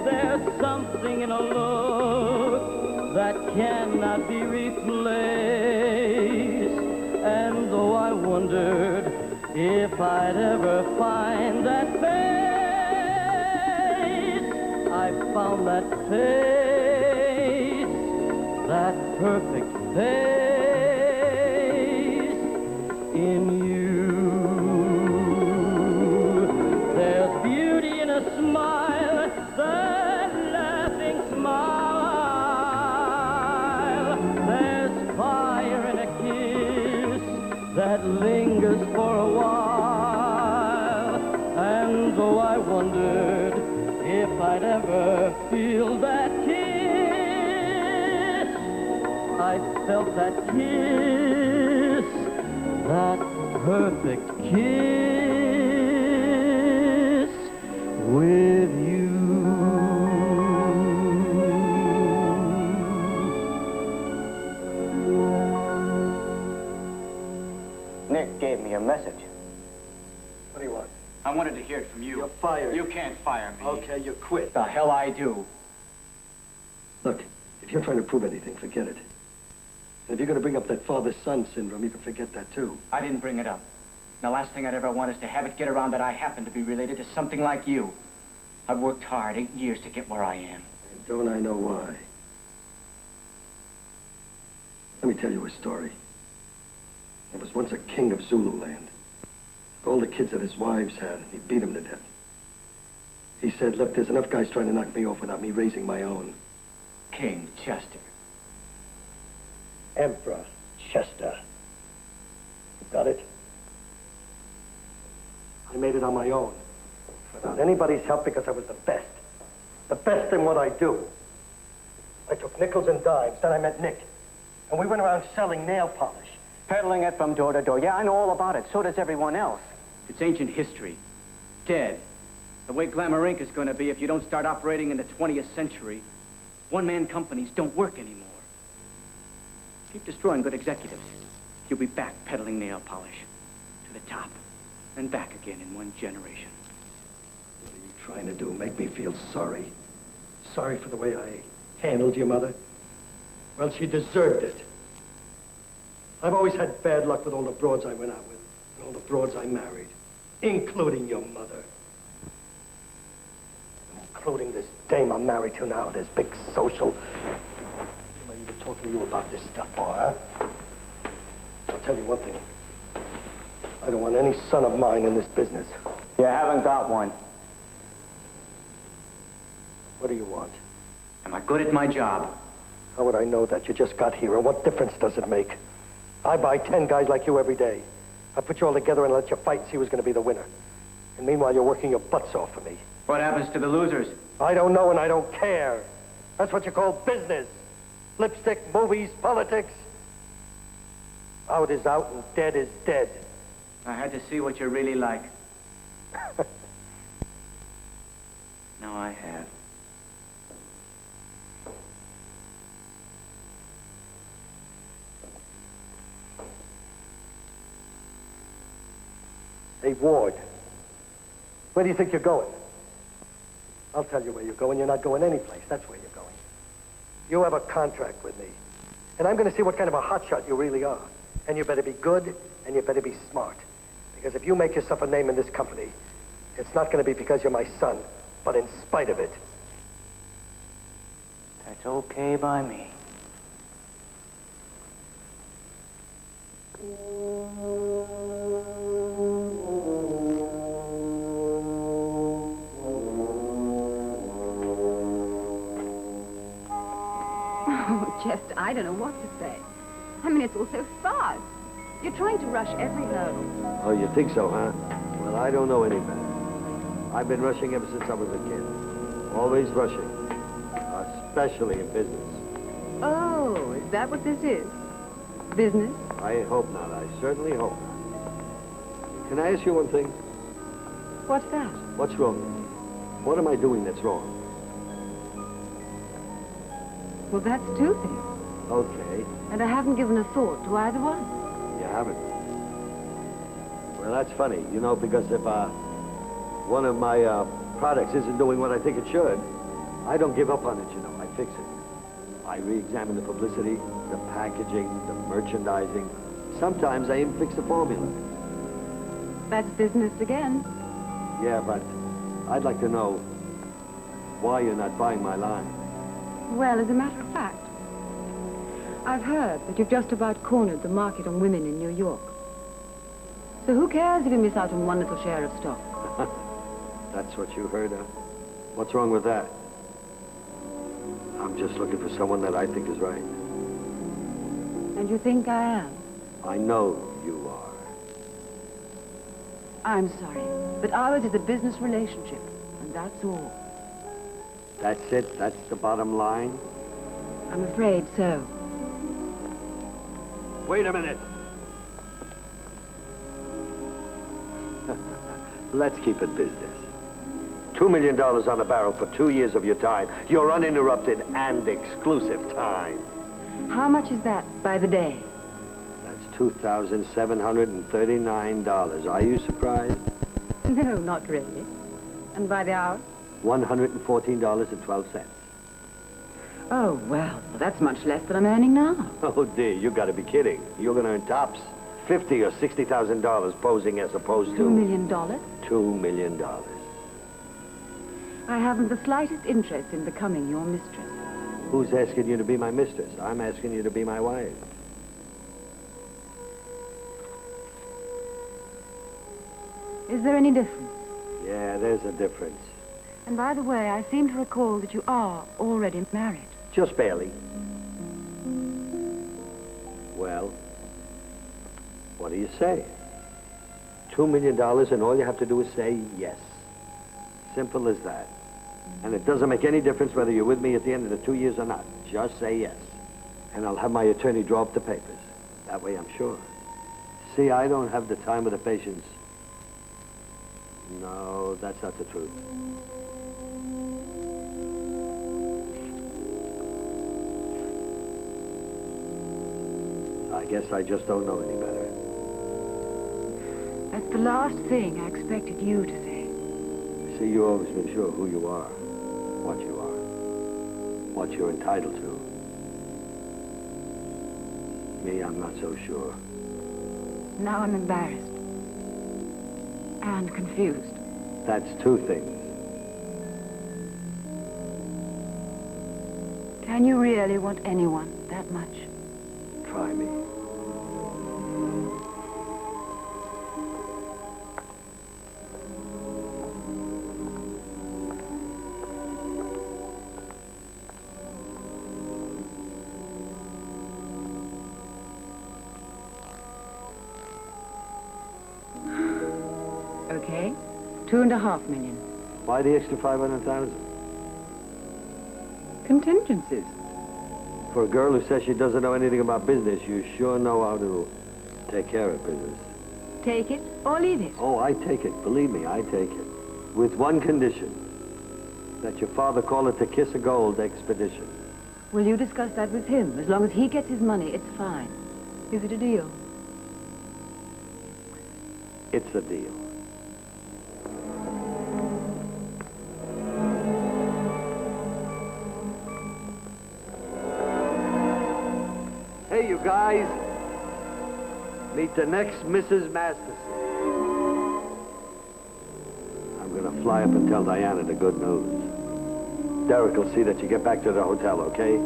There's something in a look that cannot be replaced. And though I wondered if I'd ever find that face, I found that face, that perfect face in you. There's beauty in a smile, that laughing smile. There's fire in a kiss that lingers for a while. And though I wondered if I'd ever feel that kiss, I felt that kiss, that perfect kiss with you. Nick gave me a message. What do you want? I wanted to hear it from you. You're fired. You can't fire me. Okay, you quit. The hell I do. Look, if you're trying to prove anything, forget it. And if you're going to bring up that father-son syndrome, you can forget that, too. I didn't bring it up. The last thing I'd ever want is to have it get around that I happen to be related to something like you. I've worked hard 8 years to get where I am. And don't I know why? Let me tell you a story. There was once a king of Zululand. All the kids that his wives had, and he beat them to death. He said, look, there's enough guys trying to knock me off without me raising my own. King Chester. Emperor Chester. You got it? I made it on my own, without anybody's help, because I was the best. The best in what I do. I took nickels and dimes, then I met Nick. And we went around selling nail polish. Peddling it from door to door. Yeah, I know all about it. So does everyone else. It's ancient history. Dead. The way Glamour Inc. is going to be if you don't start operating in the 20th century. One-man companies don't work anymore. Keep destroying good executives. You'll be back peddling nail polish. To the top. And back again in 1 generation. What are you trying to do? Make me feel sorry? Sorry for the way I handled your mother? Well, she deserved it. I've always had bad luck with all the broads I went out with, and all the broads I married, including your mother. Including this dame I'm married to now, this big social. Anybody even talking to you about this stuff, boy, huh? I'll tell you one thing. I don't want any son of mine in this business. You haven't got one. What do you want? Am I good at my job? How would I know that? You just got here, and what difference does it make? I buy 10 guys like you every day. I put you all together and let you fight and see who's going to be the winner. And meanwhile, you're working your butts off for me. What happens to the losers? I don't know and I don't care. That's what you call business. Lipstick, movies, politics. Out is out and dead is dead. I had to see what you're really like. Now I have. Hey, Ward, where do you think you're going? I'll tell you where you're going. You're not going anyplace. That's where you're going. You have a contract with me. And I'm going to see what kind of a hotshot you really are. And you better be good, and you better be smart. Because if you make yourself a name in this company, it's not going to be because you're my son. But in spite of it, That's okay by me. Oh, Chester, I don't know what to say. I mean, it's all so fast. You're trying to rush every hurdle. oh, you think so, huh? Well, I don't know any better. I've been rushing ever since I was a kid. Always rushing. Especially in business. Oh, is that what this is? Business? I hope not. I certainly hope not. Can I ask you one thing? What's that? What's wrong with me? What am I doing that's wrong? Well, that's two things. Okay. And I haven't given a thought to either one. You haven't? Well, that's funny, you know, because if one of my products isn't doing what I think it should, I don't give up on it, you know. I fix it. I re-examine the publicity, the packaging, the merchandising. Sometimes I even fix the formula. That's business again. Yeah, but I'd like to know why you're not buying my line. Well, as a matter of fact, I've heard that you've just about cornered the market on women in New York. So who cares if you miss out on one little share of stock? That's what you heard, huh? What's wrong with that? I'm just looking for someone that I think is right. And you think I am? I know you are. I'm sorry, but ours is a business relationship, and that's all. That's it? That's the bottom line? I'm afraid so. Wait a minute. Let's keep it business. $2 million on the barrel for 2 years of your time. Your uninterrupted and exclusive time. How much is that by the day? That's $2,739. Are you surprised? No, not really. And by the hour? $114.12. Oh, well, that's much less than I'm earning now. Oh, dear, you got to be kidding. You're going to earn tops $50,000 or $60,000 posing as opposed to... $2 million? $2 million. I haven't the slightest interest in becoming your mistress. Who's asking you to be my mistress? I'm asking you to be my wife. Is there any difference? Yeah, there's a difference. And by the way, I seem to recall that you are already married. Just barely. Well, what do you say? $2 million and all you have to do is say yes. Simple as that. And it doesn't make any difference whether you're with me at the end of the 2 years or not. Just say yes. And I'll have my attorney draw up the papers. That way I'm sure. See, I don't have the time or the patience. No, that's not the truth. I guess I just don't know any better. That's the last thing I expected you to say. See, you've always been sure who you are, what you are, what you're entitled to. Me, I'm not so sure. Now I'm embarrassed. And confused. That's two things. Can you really want anyone that much? Try me. Okay. $2.5 million. Why the extra 500,000? Contingencies. For a girl who says she doesn't know anything about business, you sure know how to take care of business. Take it or leave it. Oh, I take it. Believe me, I take it. With one condition. That your father call it the Kiss of Gold expedition. Will you discuss that with him? As long as he gets his money, it's fine. Is it a deal? It's a deal. Hey, you guys. Meet the next Mrs. Masterson. I'm gonna fly up and tell Diana the good news. Derek will see that you get back to the hotel, okay?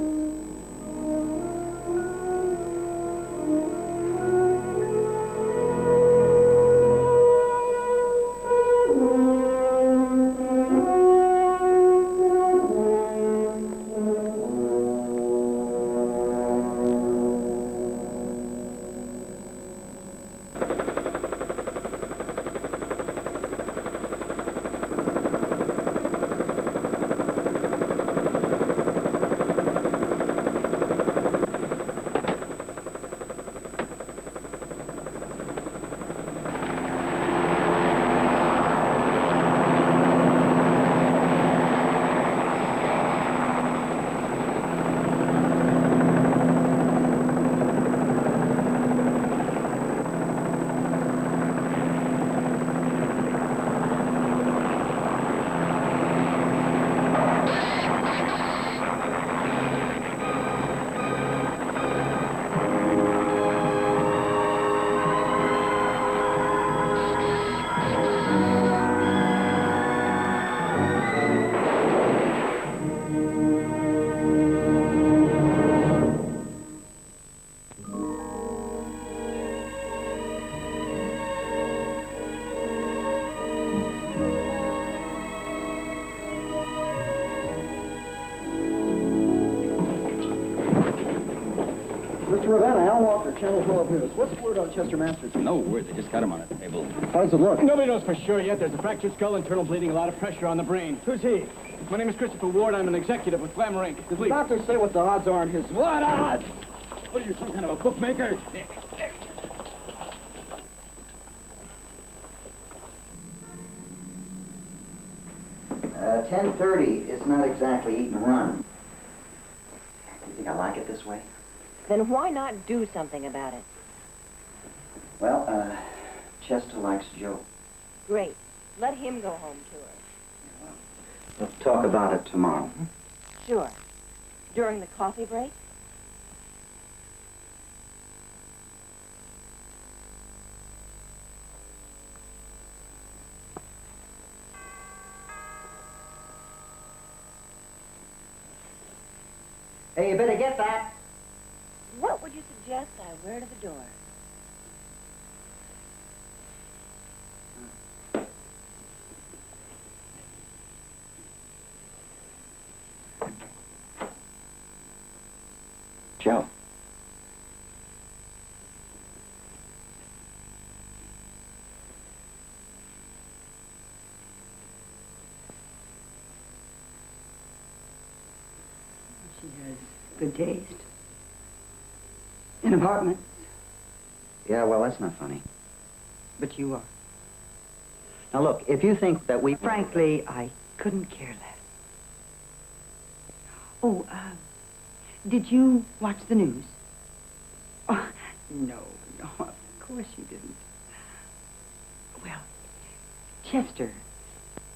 Channel 12 News. What's the word on Chester Masters? No word. They just got him on a table. How does it look? Nobody knows for sure yet. There's a fractured skull, internal bleeding, a lot of pressure on the brain. Who's he? My name is Christopher Ward. I'm an executive with Glamour Inc. Did the doctor say what the odds are on his... What odds? What are you, some kind of a bookmaker? 10:30 is not exactly eat and run. Do you think I like it this way? Then why not do something about it? Well, Chester likes Joe. Great. Let him go home to her. We'll talk about it tomorrow. Sure. During the coffee break? Hey, you better get that. What would you suggest I wear to the door? Joe. She has good taste. In apartments. Yeah, well, that's not funny. But you are. Now, look, if you think that we... Frankly, I couldn't care less. Oh, did you watch the news? Oh, no, of course you didn't. Well, Chester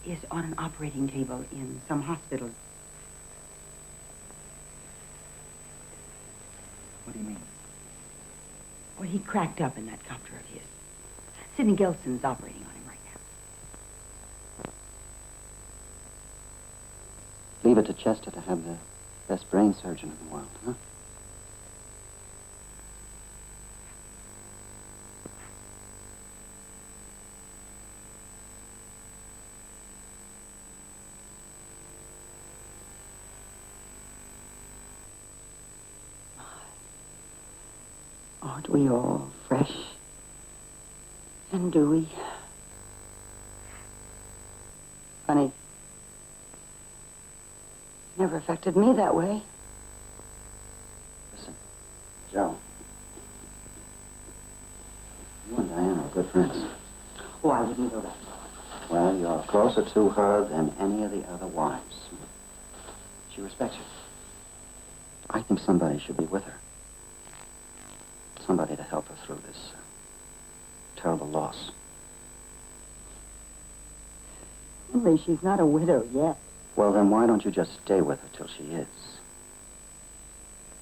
is on an operating table in some hospital. What do you mean? Well, he cracked up in that copter of his. Sidney Gelson's operating on him right now. Leave it to Chester to have the best brain surgeon in the world, huh? Aren't we all fresh and dewy? Funny. Never affected me that way. Listen, Joe. You and Diana are good friends. Oh, I wouldn't go that far. Well, you're closer to her than any of the other wives. She respects you. I think somebody should be with her. Somebody to help her through this terrible loss. Only she's not a widow yet. Well, then why don't you just stay with her till she is?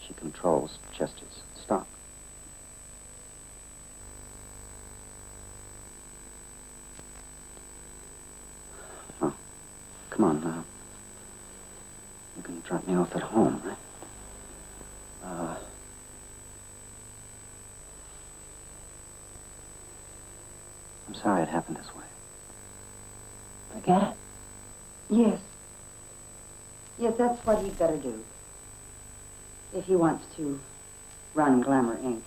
She controls Chester's stock. Oh, come on, you can drop me off at home, right? I'm sorry it happened this way. Forget it. Yes. Yes, that's what he'd better do. If he wants to run Glamour Inc.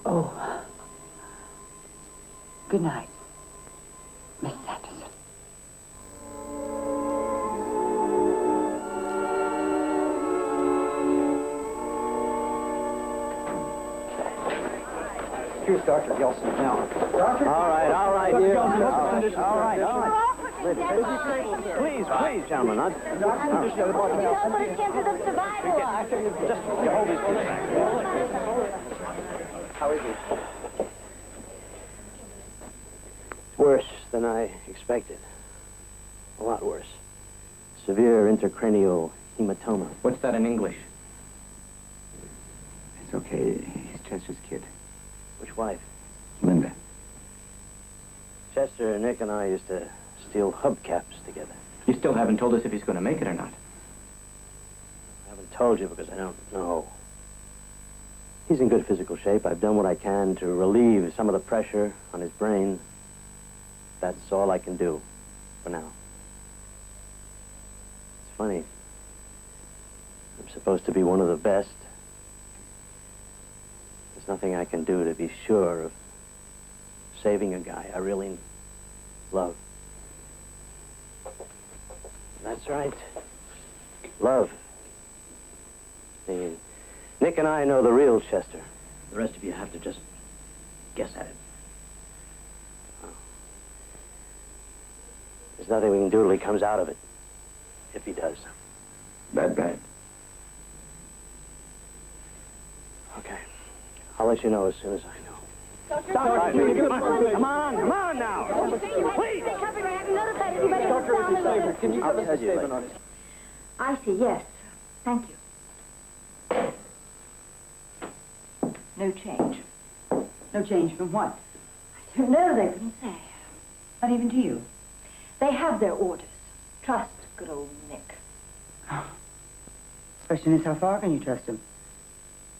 Oh. Good night, Miss Sanderson. Here's Dr. Yeltsin now. Doctor? All right, Dr. dear. Yeltsin, what's the condition? All right. Please, gentlemen. How is he? Worse than I expected. A lot worse. Severe intracranial hematoma. What's that in English? It's okay. He's Chester's kid. Which wife? Linda. Chester, Nick, and I used to steal hubcaps together. You still haven't told us if he's going to make it or not. I haven't told you because I don't know. He's in good physical shape. I've done what I can to relieve some of the pressure on his brain. That's all I can do for now. It's funny. I'm supposed to be one of the best. There's nothing I can do to be sure of saving a guy I really love. That's right. Love. See, Nick and I know the real Chester. The rest of you have to just guess at it. There's nothing we can do till he comes out of it. If he does. Bad. Okay. I'll let you know as soon as I know. Come on now. Please. Doctor, can you give us a statement on it? I see, yes. Thank you. No change. No change from what? I don't know, they couldn't say. Not even to you. They have their orders. Trust good old Nick. Question is, how far can you trust him?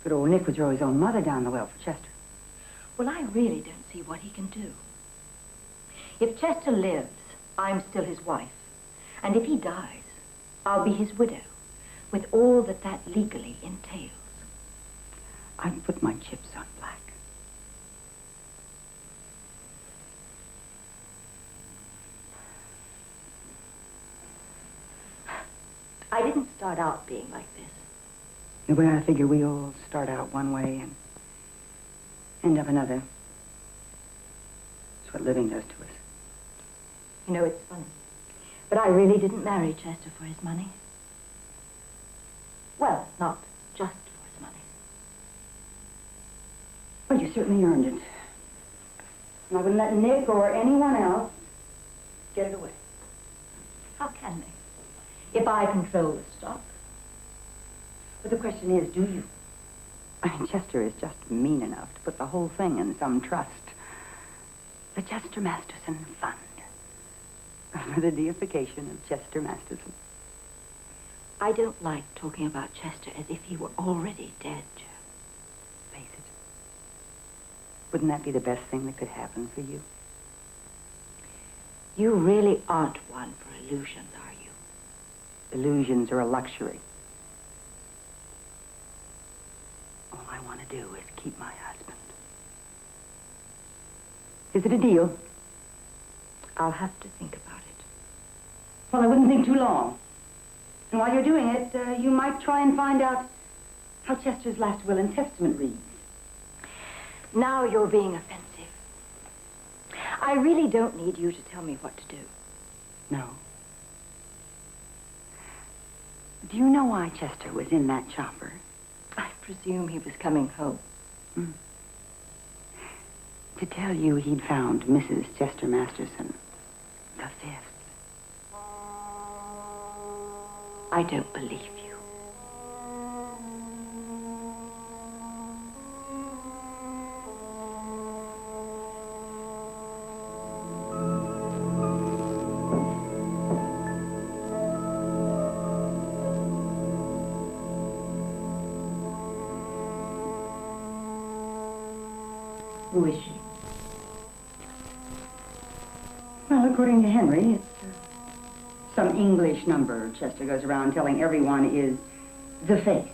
Good old Nick would throw his own mother down the well for Chester. Well, I really don't see what he can do. If Chester lives, I'm still his wife. And if he dies, I'll be his widow, with all that legally entails. I'd put my chips on black. I didn't start out being like this. The way I figure we all start out one way and end up another. That's what living does to us. You know, it's funny. But I really didn't marry Chester for his money. Well, not just for his money. Well, you certainly earned it. And I wouldn't let Nick or anyone else get it away. How can they? If I control the stock. But the question is, do you? I mean, Chester is just mean enough to put the whole thing in some trust. The Chester Masterson Fund. For the deification of Chester Masterson. I don't like talking about Chester as if he were already dead, Joe. Face it. Wouldn't that be the best thing that could happen for you? You really aren't one for illusions, are you? Illusions are a luxury. All I want to do is keep my husband. Is it a deal? I'll have to think about it. Well, I wouldn't think too long. And while you're doing it, you might try and find out how Chester's last will and testament reads. Now you're being offensive. I really don't need you to tell me what to do. No. Do you know why Chester was in that chopper? I presume he was coming home. To tell you he'd found Mrs. Chester Masterson, the fifth. I don't believe you. Who is she? Well, according to Henry, it's some English number Chester goes around telling everyone is the face.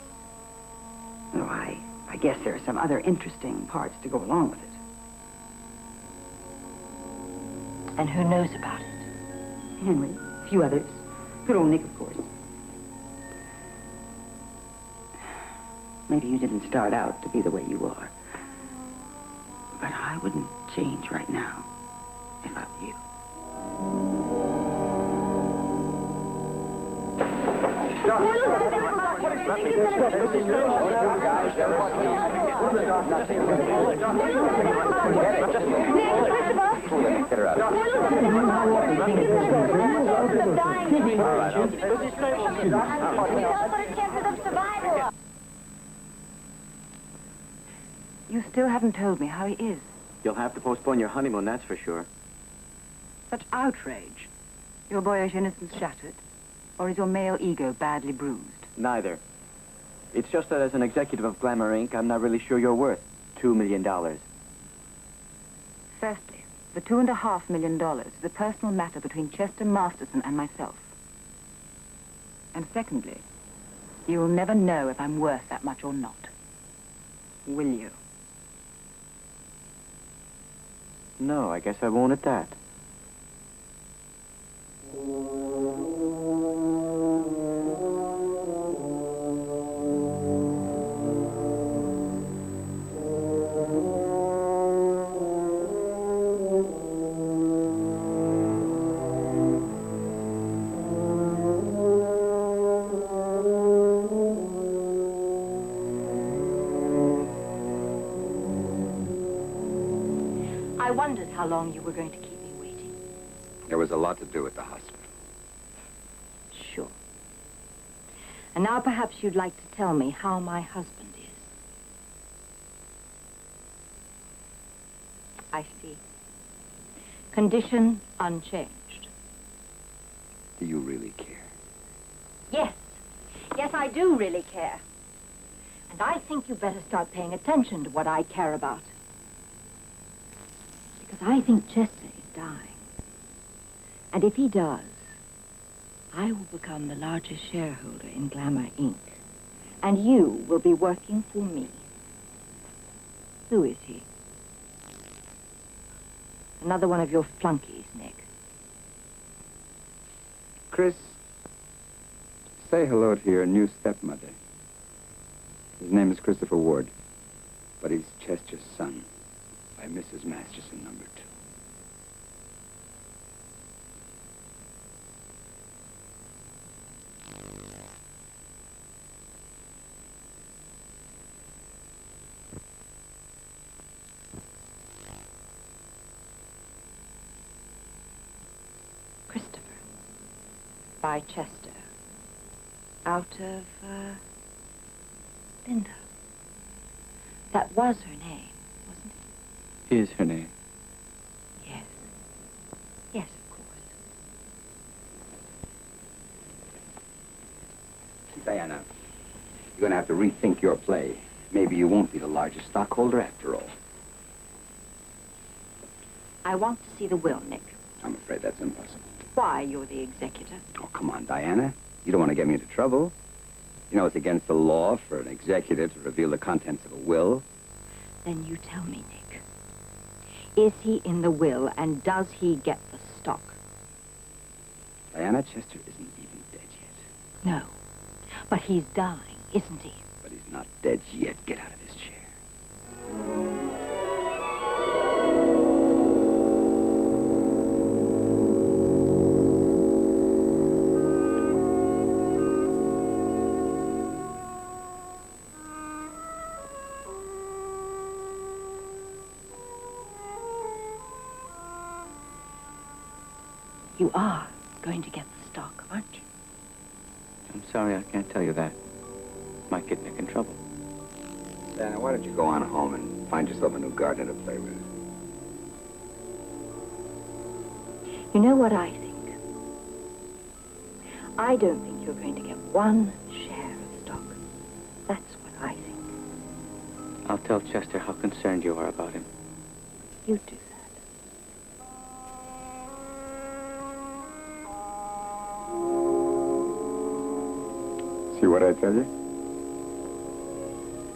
Oh, I guess there are some other interesting parts to go along with it. And who knows about it? Henry, a few others. Good old Nick, of course. Maybe you didn't start out to be the way you are. But I wouldn't change right now if I were you. Get her out. You still haven't told me how he is. You'll have to postpone your honeymoon, that's for sure. Such outrage. Your boyish innocence shattered? Or is your male ego badly bruised? Neither. It's just that as an executive of Glamour Inc., I'm not really sure you're worth $2 million. Firstly, the $2.5 million is a personal matter between Chester Masterson and myself. And secondly, you'll never know if I'm worth that much or not. Will you? No, I guess I won't at that. I wondered how long you were going to keep me waiting. There was a lot to do at the hospital. Sure. And now perhaps you'd like to tell me how my husband is. I see. Condition unchanged. Do you really care? Yes. Yes, I do really care. And I think you better start paying attention to what I care about. Because I think Chester is dying. And if he does, I will become the largest shareholder in Glamour Inc. And you will be working for me. Who is he? Another one of your flunkies, Nick. Chris, say hello to your new stepmother. His name is Christopher Ward, but he's Chester's son by Mrs. Masterson, number 2. Christopher. By Chester. Out of, Linda. That was her name, wasn't it? Is her name? Yes. Yes, of course. Diana, you're going to have to rethink your play. Maybe you won't be the largest stockholder after all. I want to see the will, Nick. I'm afraid that's impossible. Why? You're the executor. Oh, come on, Diana. You don't want to get me into trouble. You know it's against the law for an executive to reveal the contents of a will. Then you tell me, Nick. Is he in the will, and does he get the stock? Diana, Chester isn't even dead yet. No. But he's dying, isn't he? But he's not dead yet. Get out of his chair. You are going to get the stock, aren't you? I'm sorry, I can't tell you that. Might get Nick in trouble. Dana, why don't you go on home and find yourself a new gardener to play with? You know what I think? I don't think you're going to get one share of stock. That's what I think. I'll tell Chester how concerned you are about him. You do See what I tell you?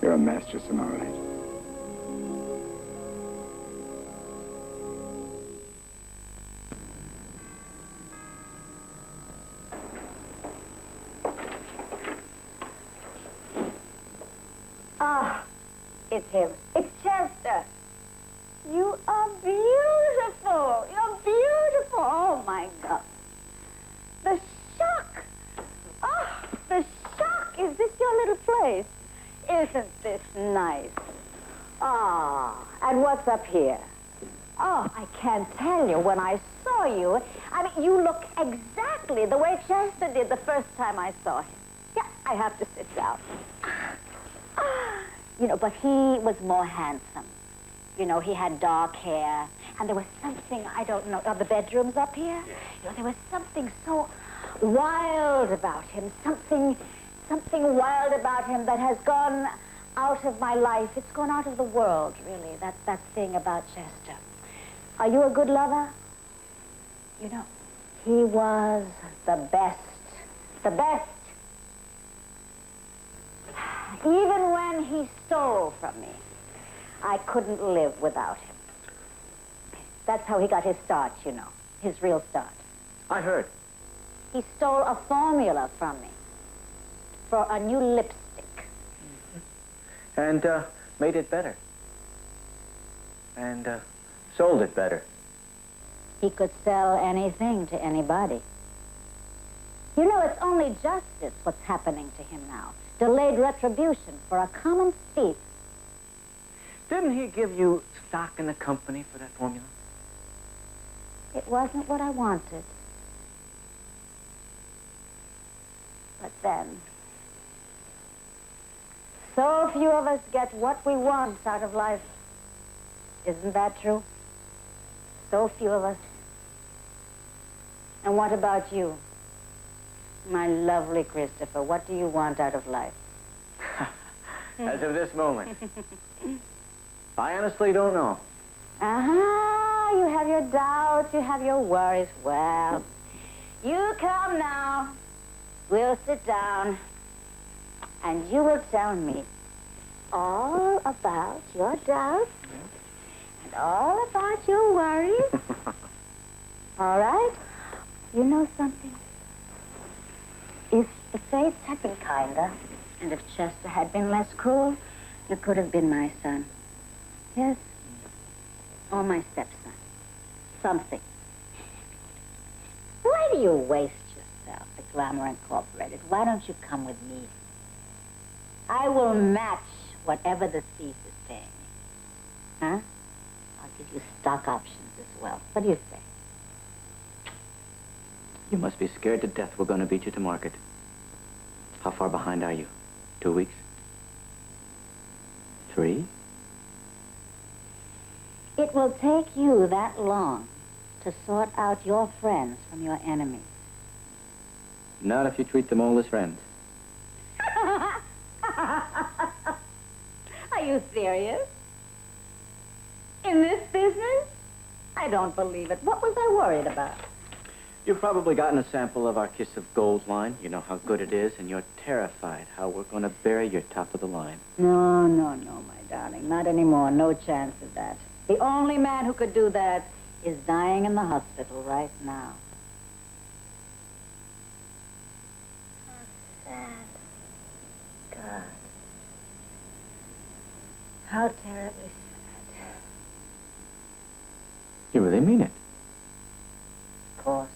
You're a Masterson, all right. Ah, it's him. It's Chester. You are beautiful. You're beautiful. Oh, my God. The shock. Oh, the shock. Is this your little place? Isn't this nice? Ah, and what's up here? Oh, I can't tell you. When I saw you, I mean, you look exactly the way Chester did the first time I saw him. Yeah, I have to sit down. You know, but he was more handsome. You know, he had dark hair, and there was something, I don't know, are the bedrooms up here? You know, there was something so wild about him, something wild about him that has gone out of my life. It's gone out of the world, really, that thing about Chester. Are you a good lover? You know, he was the best. The best. Even when he stole from me, I couldn't live without him. That's how he got his start, you know, his real start. I heard. He stole a formula from me for a new lipstick. And made it better. And sold it better. He could sell anything to anybody. You know, it's only justice what's happening to him now. Delayed retribution for a common thief. Didn't he give you stock in the company for that formula? It wasn't what I wanted. But then, so few of us get what we want out of life. Isn't that true? So few of us. And what about you? My lovely Christopher, what do you want out of life? As of this moment. I honestly don't know. Uh-huh, you have your doubts, you have your worries. Well, you come now. We'll sit down, and you will tell me all about your doubts and all about your worries. All right? You know something? If the fates had been kinder, and if Chester had been less cruel, you could have been my son. Yes? Or my stepson. Something. Why do you waste yourself at Glamour Incorporated? Why don't you come with me? I will match whatever the thief is paying me. Huh? I'll give you stock options as well. What do you say? You must be scared to death we're going to beat you to market. How far behind are you? 2 weeks? 3? It will take you that long to sort out your friends from your enemies. Not if you treat them all as friends. Are you serious? In this business? I don't believe it. What was I worried about? You've probably gotten a sample of our Kiss of Gold line. You know how good it is, and you're terrified how we're going to bury your top of the line. No, no, no, my darling. Not anymore. No chance of that. The only man who could do that is dying in the hospital right now. How sad. God. How terribly sad. You really mean it? Of course.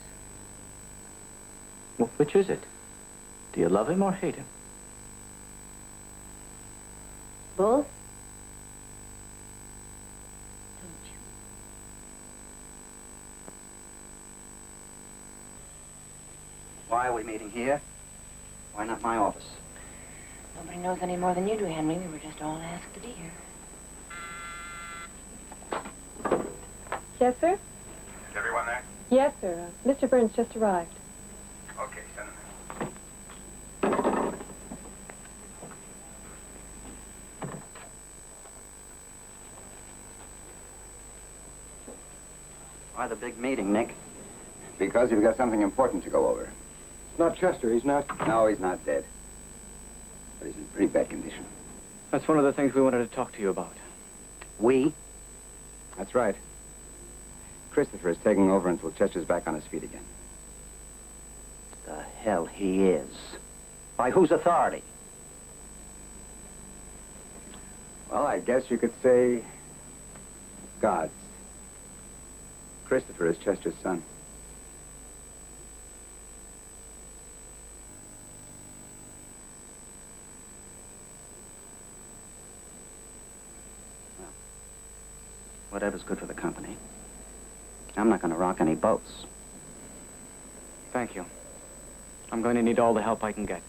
Well, which is it? Do you love him or hate him? Both? Why are we meeting here? Why not my office? Nobody knows any more than you do, Henry. We were just all asked to be here. Yes, sir? Is everyone there? Yes, sir. Mr. Burns just arrived. Okay, send them in. Why the big meeting, Nick? Because you've got something important to go over. It's not Chester. He's not... No, he's not dead. But he's in pretty bad condition. That's one of the things we wanted to talk to you about. We? That's right. Christopher is taking over until Chester's back on his feet again. The hell he is. By whose authority? Well, I guess you could say God's. Christopher is Chester's son. Well, whatever's good for the company. I'm not going to rock any boats. Thank you. I'm going to need all the help I can get.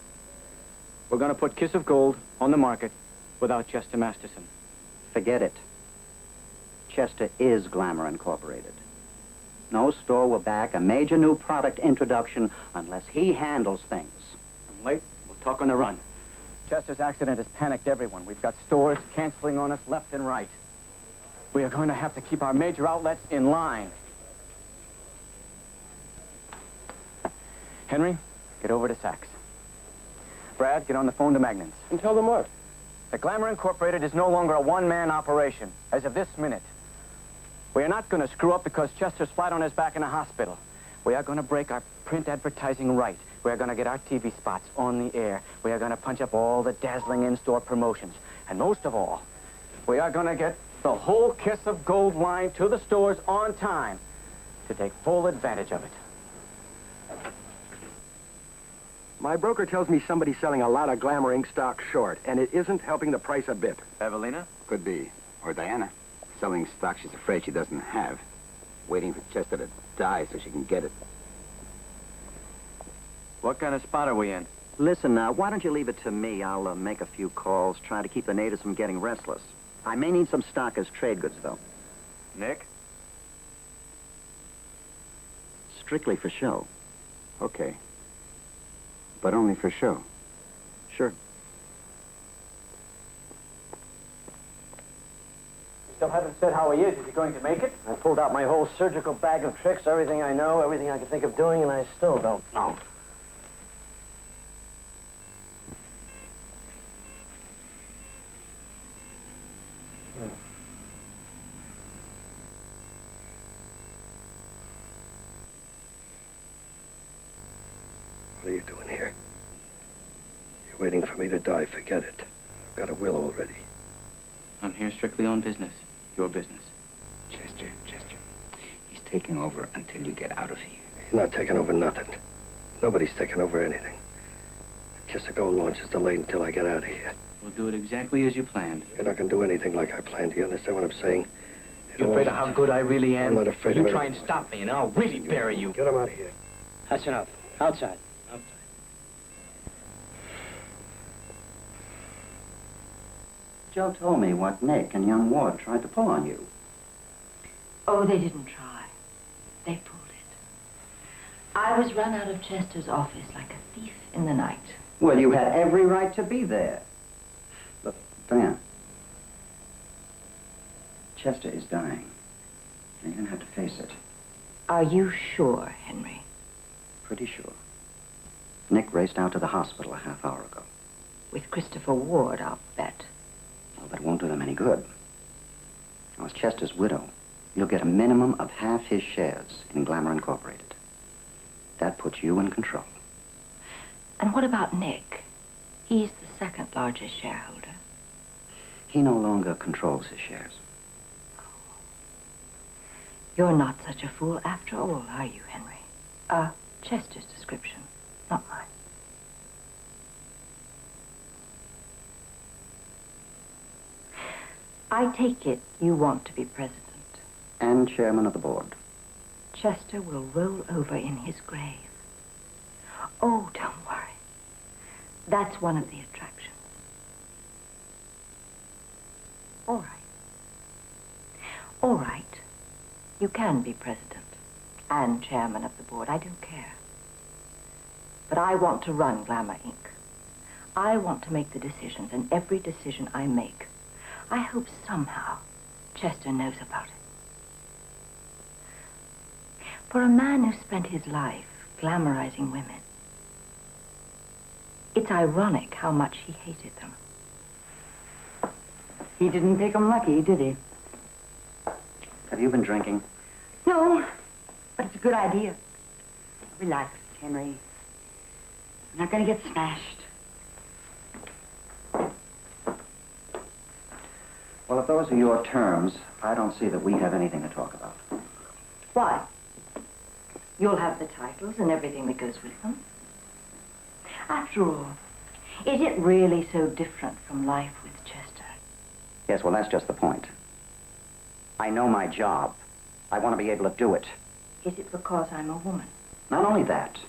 We're going to put Kiss of Gold on the market without Chester Masterson. Forget it. Chester is Glamour Incorporated. No store will back a major new product introduction unless he handles things. I'm late. We'll talk on the run. Chester's accident has panicked everyone. We've got stores canceling on us left and right. We are going to have to keep our major outlets in line. Henry, get over to Saks. Brad, get on the phone to Magnans. And tell them what? The Glamour Incorporated is no longer a one-man operation, as of this minute. We are not going to screw up because Chester's flat on his back in a hospital. We are going to break our print advertising right. We are going to get our TV spots on the air. We are going to punch up all the dazzling in-store promotions. And most of all, we are going to get the whole Kiss of Gold line to the stores on time to take full advantage of it. My broker tells me somebody's selling a lot of Glamour ink stock short, and it isn't helping the price a bit. Evelina? Could be. Or Diana. Selling stock she's afraid she doesn't have. Waiting for Chester to die so she can get it. What kind of spot are we in? Listen, why don't you leave it to me? I'll make a few calls, try to keep the natives from getting restless. I may need some stock as trade goods, though. Nick? Strictly for show. Okay. But only for show. Sure. Still haven't said how he is. Is he going to make it? I pulled out my whole surgical bag of tricks, everything I know, everything I can think of doing, and I still don't know. What are you doing here? You're waiting for me to die. Forget it. I've got a will already. I'm here strictly on business. Your business. Chester. He's taking over until you get out of here. He's not taking over nothing. Nobody's taking over anything. Kiss of Gold launch is delayed until I get out of here. We'll do it exactly as you planned. You're not going to do anything like I planned. Do you understand what I'm saying? You afraid of how good I really am? I'm not afraid of You it. try and stop me, and I'll really bury you. Get him out of here. That's enough. Outside. Joe told me what Nick and young Ward tried to pull on you. Oh, they didn't try. They pulled it. I was run out of Chester's office like a thief in the night. Well, you had every right to be there. Look, Diana. Chester is dying. You're going to have to face it. Are you sure, Henry? Pretty sure. Nick raced out to the hospital a half hour ago. With Christopher Ward, I'll bet. Well, that won't do them any good. Now, as Chester's widow, you'll get a minimum of half his shares in Glamour Incorporated. That puts you in control. And what about Nick? He's the second largest shareholder. He no longer controls his shares. You're not such a fool after all, are you, Henry? Chester's description, not mine. I take it you want to be president. And chairman of the board. Chester will roll over in his grave. Oh, don't worry. That's one of the attractions. All right. All right. You can be president and chairman of the board. I don't care. But I want to run Glamour Inc. I want to make the decisions, and every decision I make, I hope somehow Chester knows about it. For a man who spent his life glamorizing women, it's ironic how much he hated them. He didn't take 'em lucky, did he? Have you been drinking? No, but it's a good idea. Relax, Henry. I'm not going to get smashed. Well, if those are your terms, I don't see that we have anything to talk about. Why? You'll have the titles and everything that goes with them. After all, is it really so different from life with Chester? Yes, well, that's just the point. I know my job. I want to be able to do it. Is it because I'm a woman? Not only that.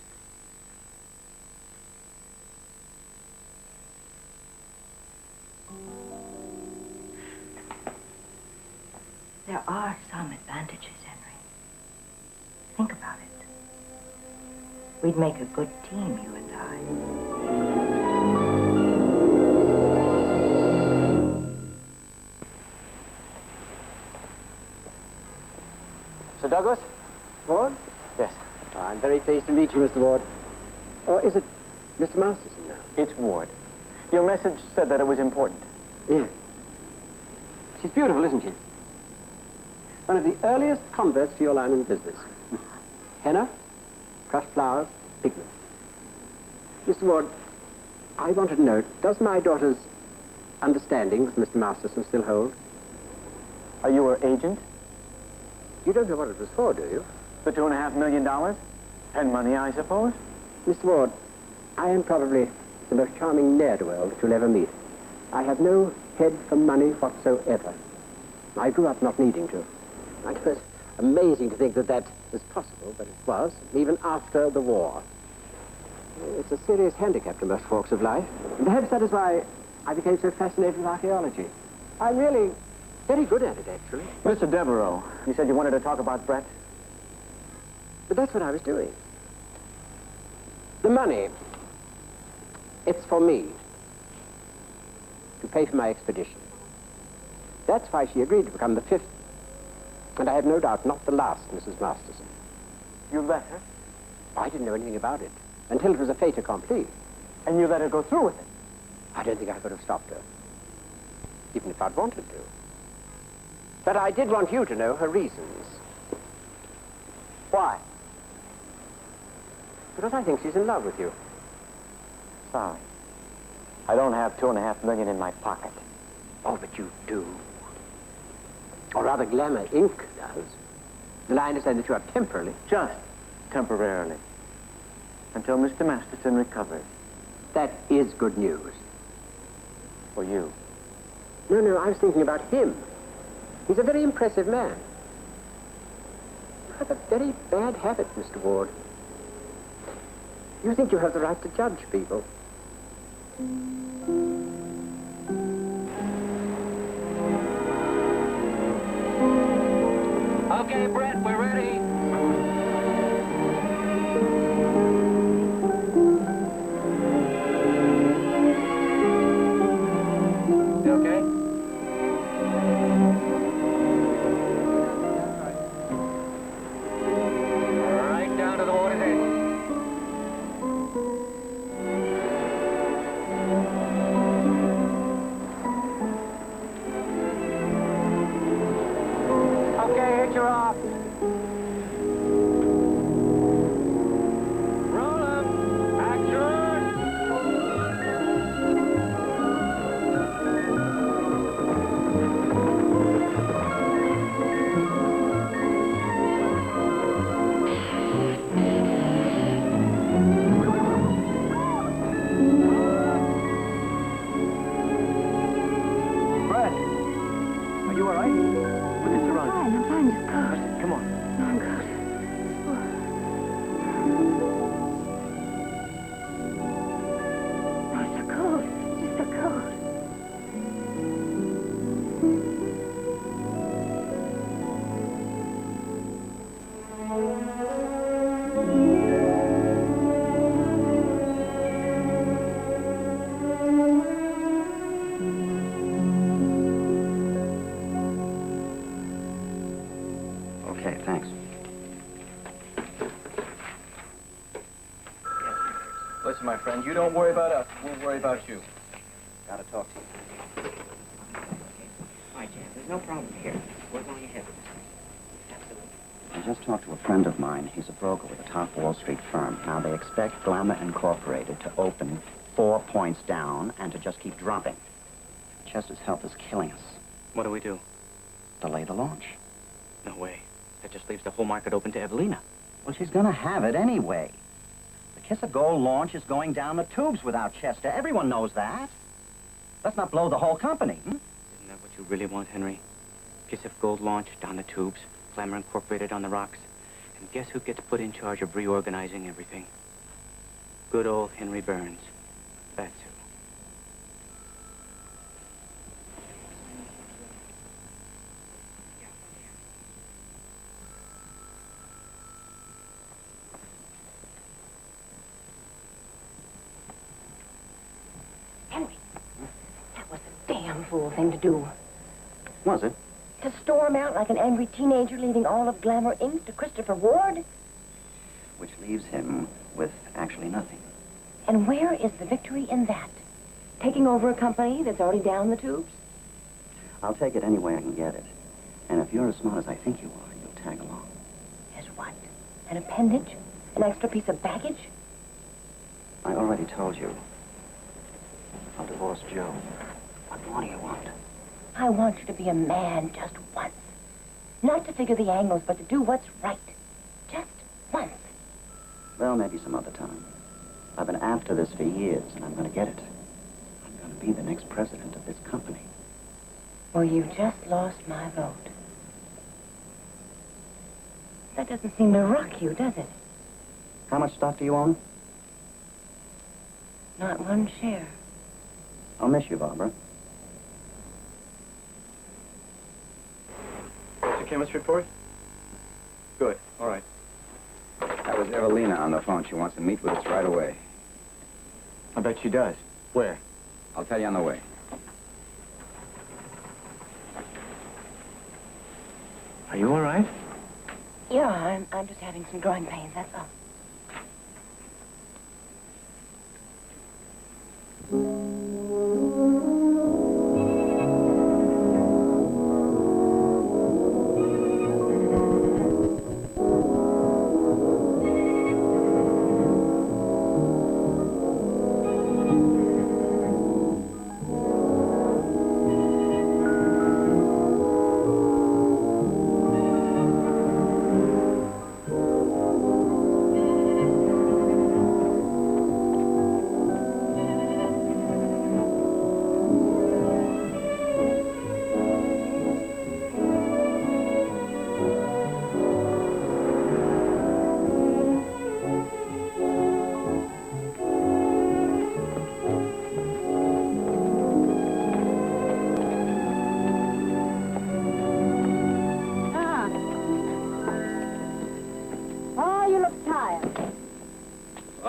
There are some advantages, Henry. Think about it. We'd make a good team, you and I. Sir Douglas? Ward? Yes. I'm very pleased to meet you, Mr. Ward. Or is it Mr. Masterson now? It's Ward. Your message said that it was important. Yes. She's beautiful, isn't she? One of the earliest converts to your line of business. Henna, crushed flowers, pigments. Mr. Ward, I wanted to know, does my daughter's understanding with Mr. Masterson still hold? Are you her agent? You don't know what it was for, do you? The $2.5 million? And money, I suppose? Mr. Ward, I am probably the most charming ne'er-do-well that you'll ever meet. I have no head for money whatsoever. I grew up not needing to. And it was amazing to think that that was possible, but it was, even after the war. It's a serious handicap to most walks of life. And perhaps that is why I became so fascinated with archaeology. I'm really very good at it, actually. Mr. Devereaux, you said you wanted to talk about Brett? But that's what I was doing. The money, it's for me to pay for my expedition. That's why she agreed to become the 5th, and I have no doubt not the last Mrs. Masterson. You let her? I didn't know anything about it until it was a fait accompli. And you let her go through with it? I don't think I could have stopped her, even if I'd wanted to. But I did want you to know her reasons. Why? Because I think she's in love with you. Sorry. I don't have $2.5 million in my pocket. Oh, but you do. Or rather, Glamour Inc. does. The line is said that you are temporarily. Just temporarily. Until Mr. Masterson recovers. That is good news. For you. No, I was thinking about him. He's a very impressive man. You have a very bad habit, Mr. Ward. You think you have the right to judge people. Okay, Brett, we're ready. You okay? Right down to the water's edge. Okay, hit your off. Listen, my friend, you don't worry about us. We'll worry about you. Gotta talk to you. All right, Jan, there's no problem here. We're going ahead with this. I just talked to a friend of mine. He's a broker with a top Wall Street firm. Now, they expect Glamour Incorporated to open 4 points down and to just keep dropping. Chester's health is killing us. What do we do? Delay the launch. No way. That just leaves the whole market open to Evelina. Well, she's gonna have it anyway. The Kiss of Gold launch is going down the tubes without Chester. Everyone knows that. Let's not blow the whole company. Isn't that what you really want, Henry? Kiss of Gold launch down the tubes, Glamour Incorporated on the rocks. And guess who gets put in charge of reorganizing everything? Good old Henry Burns. That's who. Henry, that was a damn fool thing to do. Was it? To storm out like an angry teenager, leaving all of Glamour Inc. to Christopher Ward. Which leaves him with actually nothing. And where is the victory in that? Taking over a company that's already down the tubes? I'll take it any way I can get it. And if you're as smart as I think you are, you'll tag along. As what? An appendage? An extra piece of baggage? I already told you. I'll divorce Joe. What more do you want? I want you to be a man just once. Not to figure the angles, but to do what's right. Just once. Well, maybe some other time. I've been after this for years, and I'm going to get it. I'm going to be the next president of this company. Well, you just lost my vote. That doesn't seem to rock you, does it? How much stock do you own? Not one share. I'll miss you, Barbara. What's your chemist report? Good. All right. That was Evelina on the phone. She wants to meet with us right away. I bet she does. Where? I'll tell you on the way. Are you all right? Yeah, I'm just having some growing pains, that's all.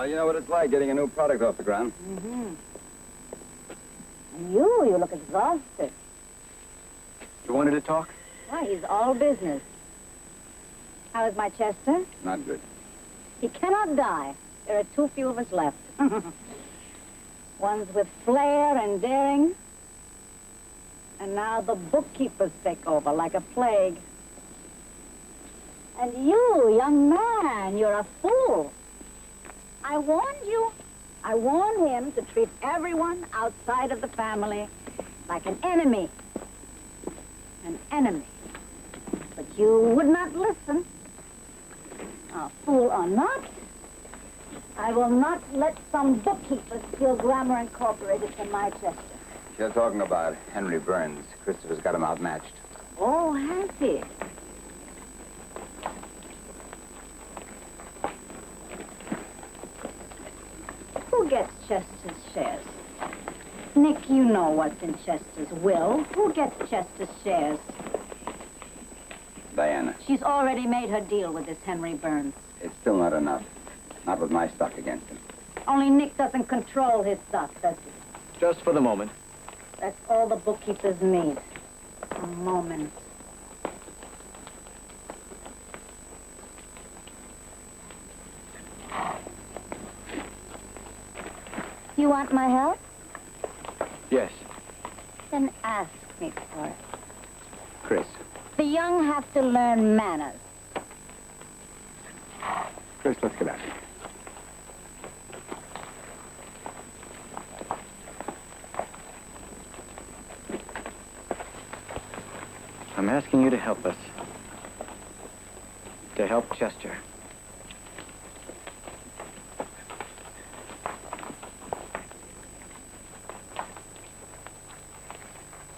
Well, you know what it's like getting a new product off the ground. Mm-hmm. And you look exhausted. You wanted to talk? Why, he's all business. How is my Chester? Not good. He cannot die. There are too few of us left. Ones with flair and daring. And now the bookkeepers take over like a plague. And you, young man, you're a fool. I warned you. I warned him to treat everyone outside of the family like an enemy. An enemy. But you would not listen. Fool or not, I will not let some bookkeepers steal Glamour Incorporated from my Chester. You're talking about Henry Burns. Christopher's got him outmatched. Oh, has he? Who gets Chester's shares? Nick, you know what's in Chester's will. Who gets Chester's shares? Diana. She's already made her deal with this Henry Burns. It's still not enough. Not with my stock against him. Only Nick doesn't control his stock, does he? Just for the moment. That's all the bookkeepers need. A moment. You want my help? Yes, Then ask me for it. Chris. The young have to learn manners. Chris, let's get out of here. I'm asking you to help us. To help Chester.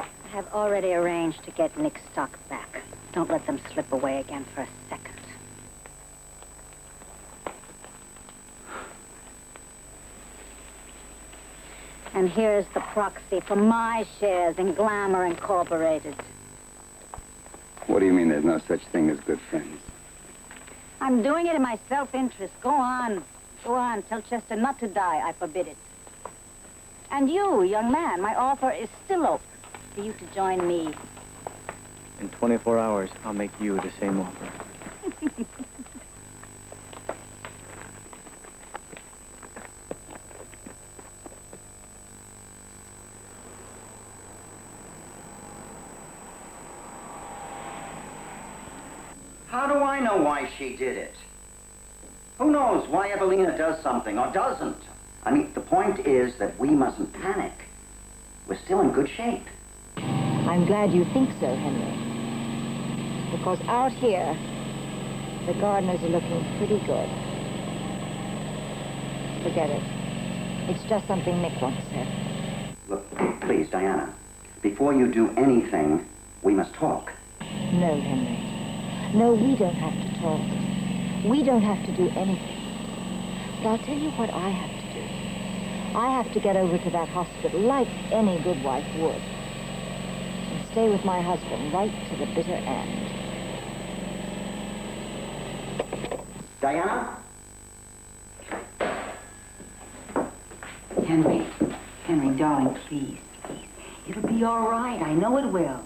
I have already arranged to get Nick's stock back. Don't let them slip away again for a second. And here's the proxy for my shares in Glamour Incorporated. What do you mean there's no such thing as good friends? I'm doing it in my self-interest. Go on. Go on. Tell Chester not to die. I forbid it. And you, young man, my offer is still open for you to join me. In 24 hours, I'll make you the same offer. How do I know why she did it? Who knows why Evelina does something or doesn't? I mean, the point is that we mustn't panic. We're still in good shape. I'm glad you think so, Henry. Because out here, the gardeners are looking pretty good. Forget it. It's just something Nick once said. Look, please, Diana, before you do anything, we must talk. No, Henry. No, we don't have to talk. We don't have to do anything. But I'll tell you what I have to do. I have to get over to that hospital like any good wife would. And stay with my husband right to the bitter end. Diana? Henry, darling, please. It'll be all right. I know it will.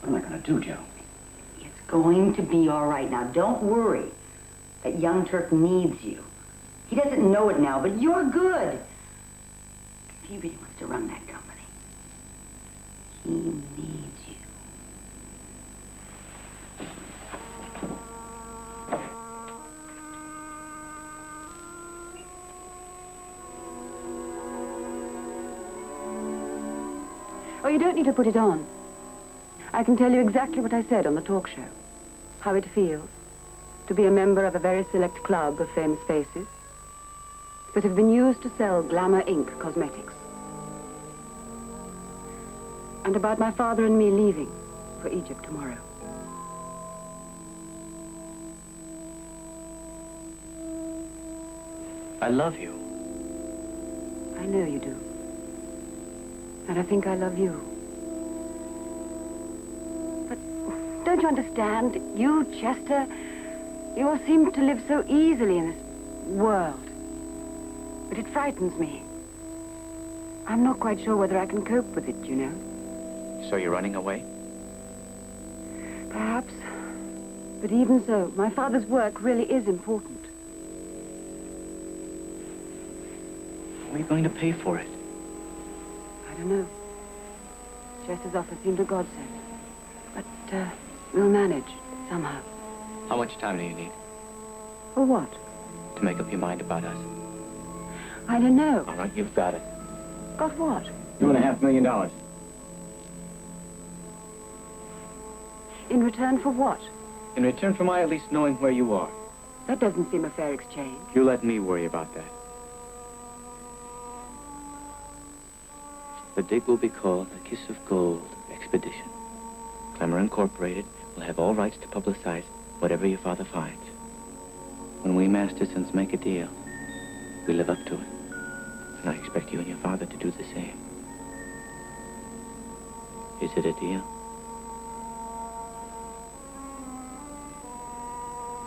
What am I going to do, Joe? It's going to be all right. Now, don't worry. That young Turk needs you. He doesn't know it now, but you're good. He really wants to run that company. He needs you. Oh, you don't need to put it on. I can tell you exactly what I said on the talk show. How it feels to be a member of a very select club of famous faces that have been used to sell Glamour Inc. cosmetics. And about my father and me leaving for Egypt tomorrow. I love you. I know you do. And I think I love you. But don't you understand? You, Chester, you all seem to live so easily in this world. But it frightens me. I'm not quite sure whether I can cope with it, you know. So you're running away? Perhaps. But even so, my father's work really is important. How are you going to pay for it? I don't know. Chester's offer seemed a godsend. But, we'll manage, somehow. How much time do you need For what? to make up your mind about us? I don't know. All right, you've got it. Got what? $2.5 million. In return for what? In return for my at least knowing where you are. That doesn't seem a fair exchange. You let me worry about that. The dig will be called the Kiss of Gold Expedition. Glamour Incorporated will have all rights to publicize whatever your father finds. When we Mastersons make a deal, we live up to it. And I expect you and your father to do the same. Is it a deal?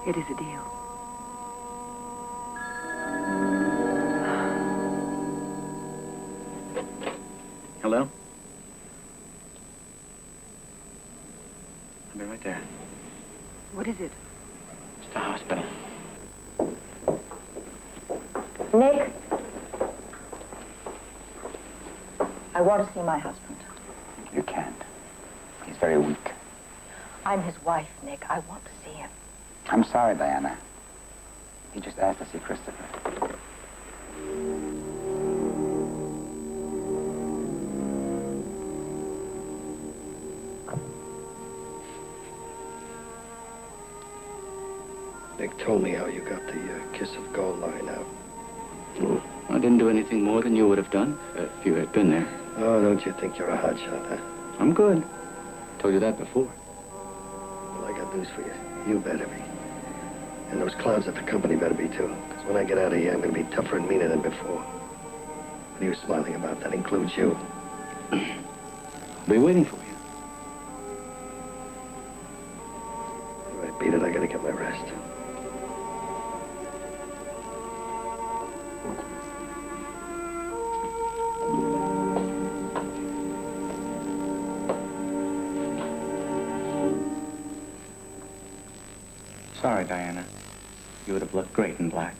It is a deal. Hello? I'll be right there. What is it? It's the hospital. Nick? want to see my husband. You can't. He's very weak. I'm his wife, Nick. I want to see him. I'm sorry, Diana. He just asked to see Christopher. Nick told me how you got the Kiss of Gold line out. I didn't do anything more than you would have done if you had been there. Oh, don't you think you're a hotshot, huh? I'm good. Told you that before. Well, I got news for you. You better be. And those clowns at the company better be, too. Because when I get out of here, I'm going to be tougher and meaner than before. What are you smiling about? That includes you. I'll be waiting for you. All right, beat it. I got to get my rest. Sorry, Diana. You would have looked great in black.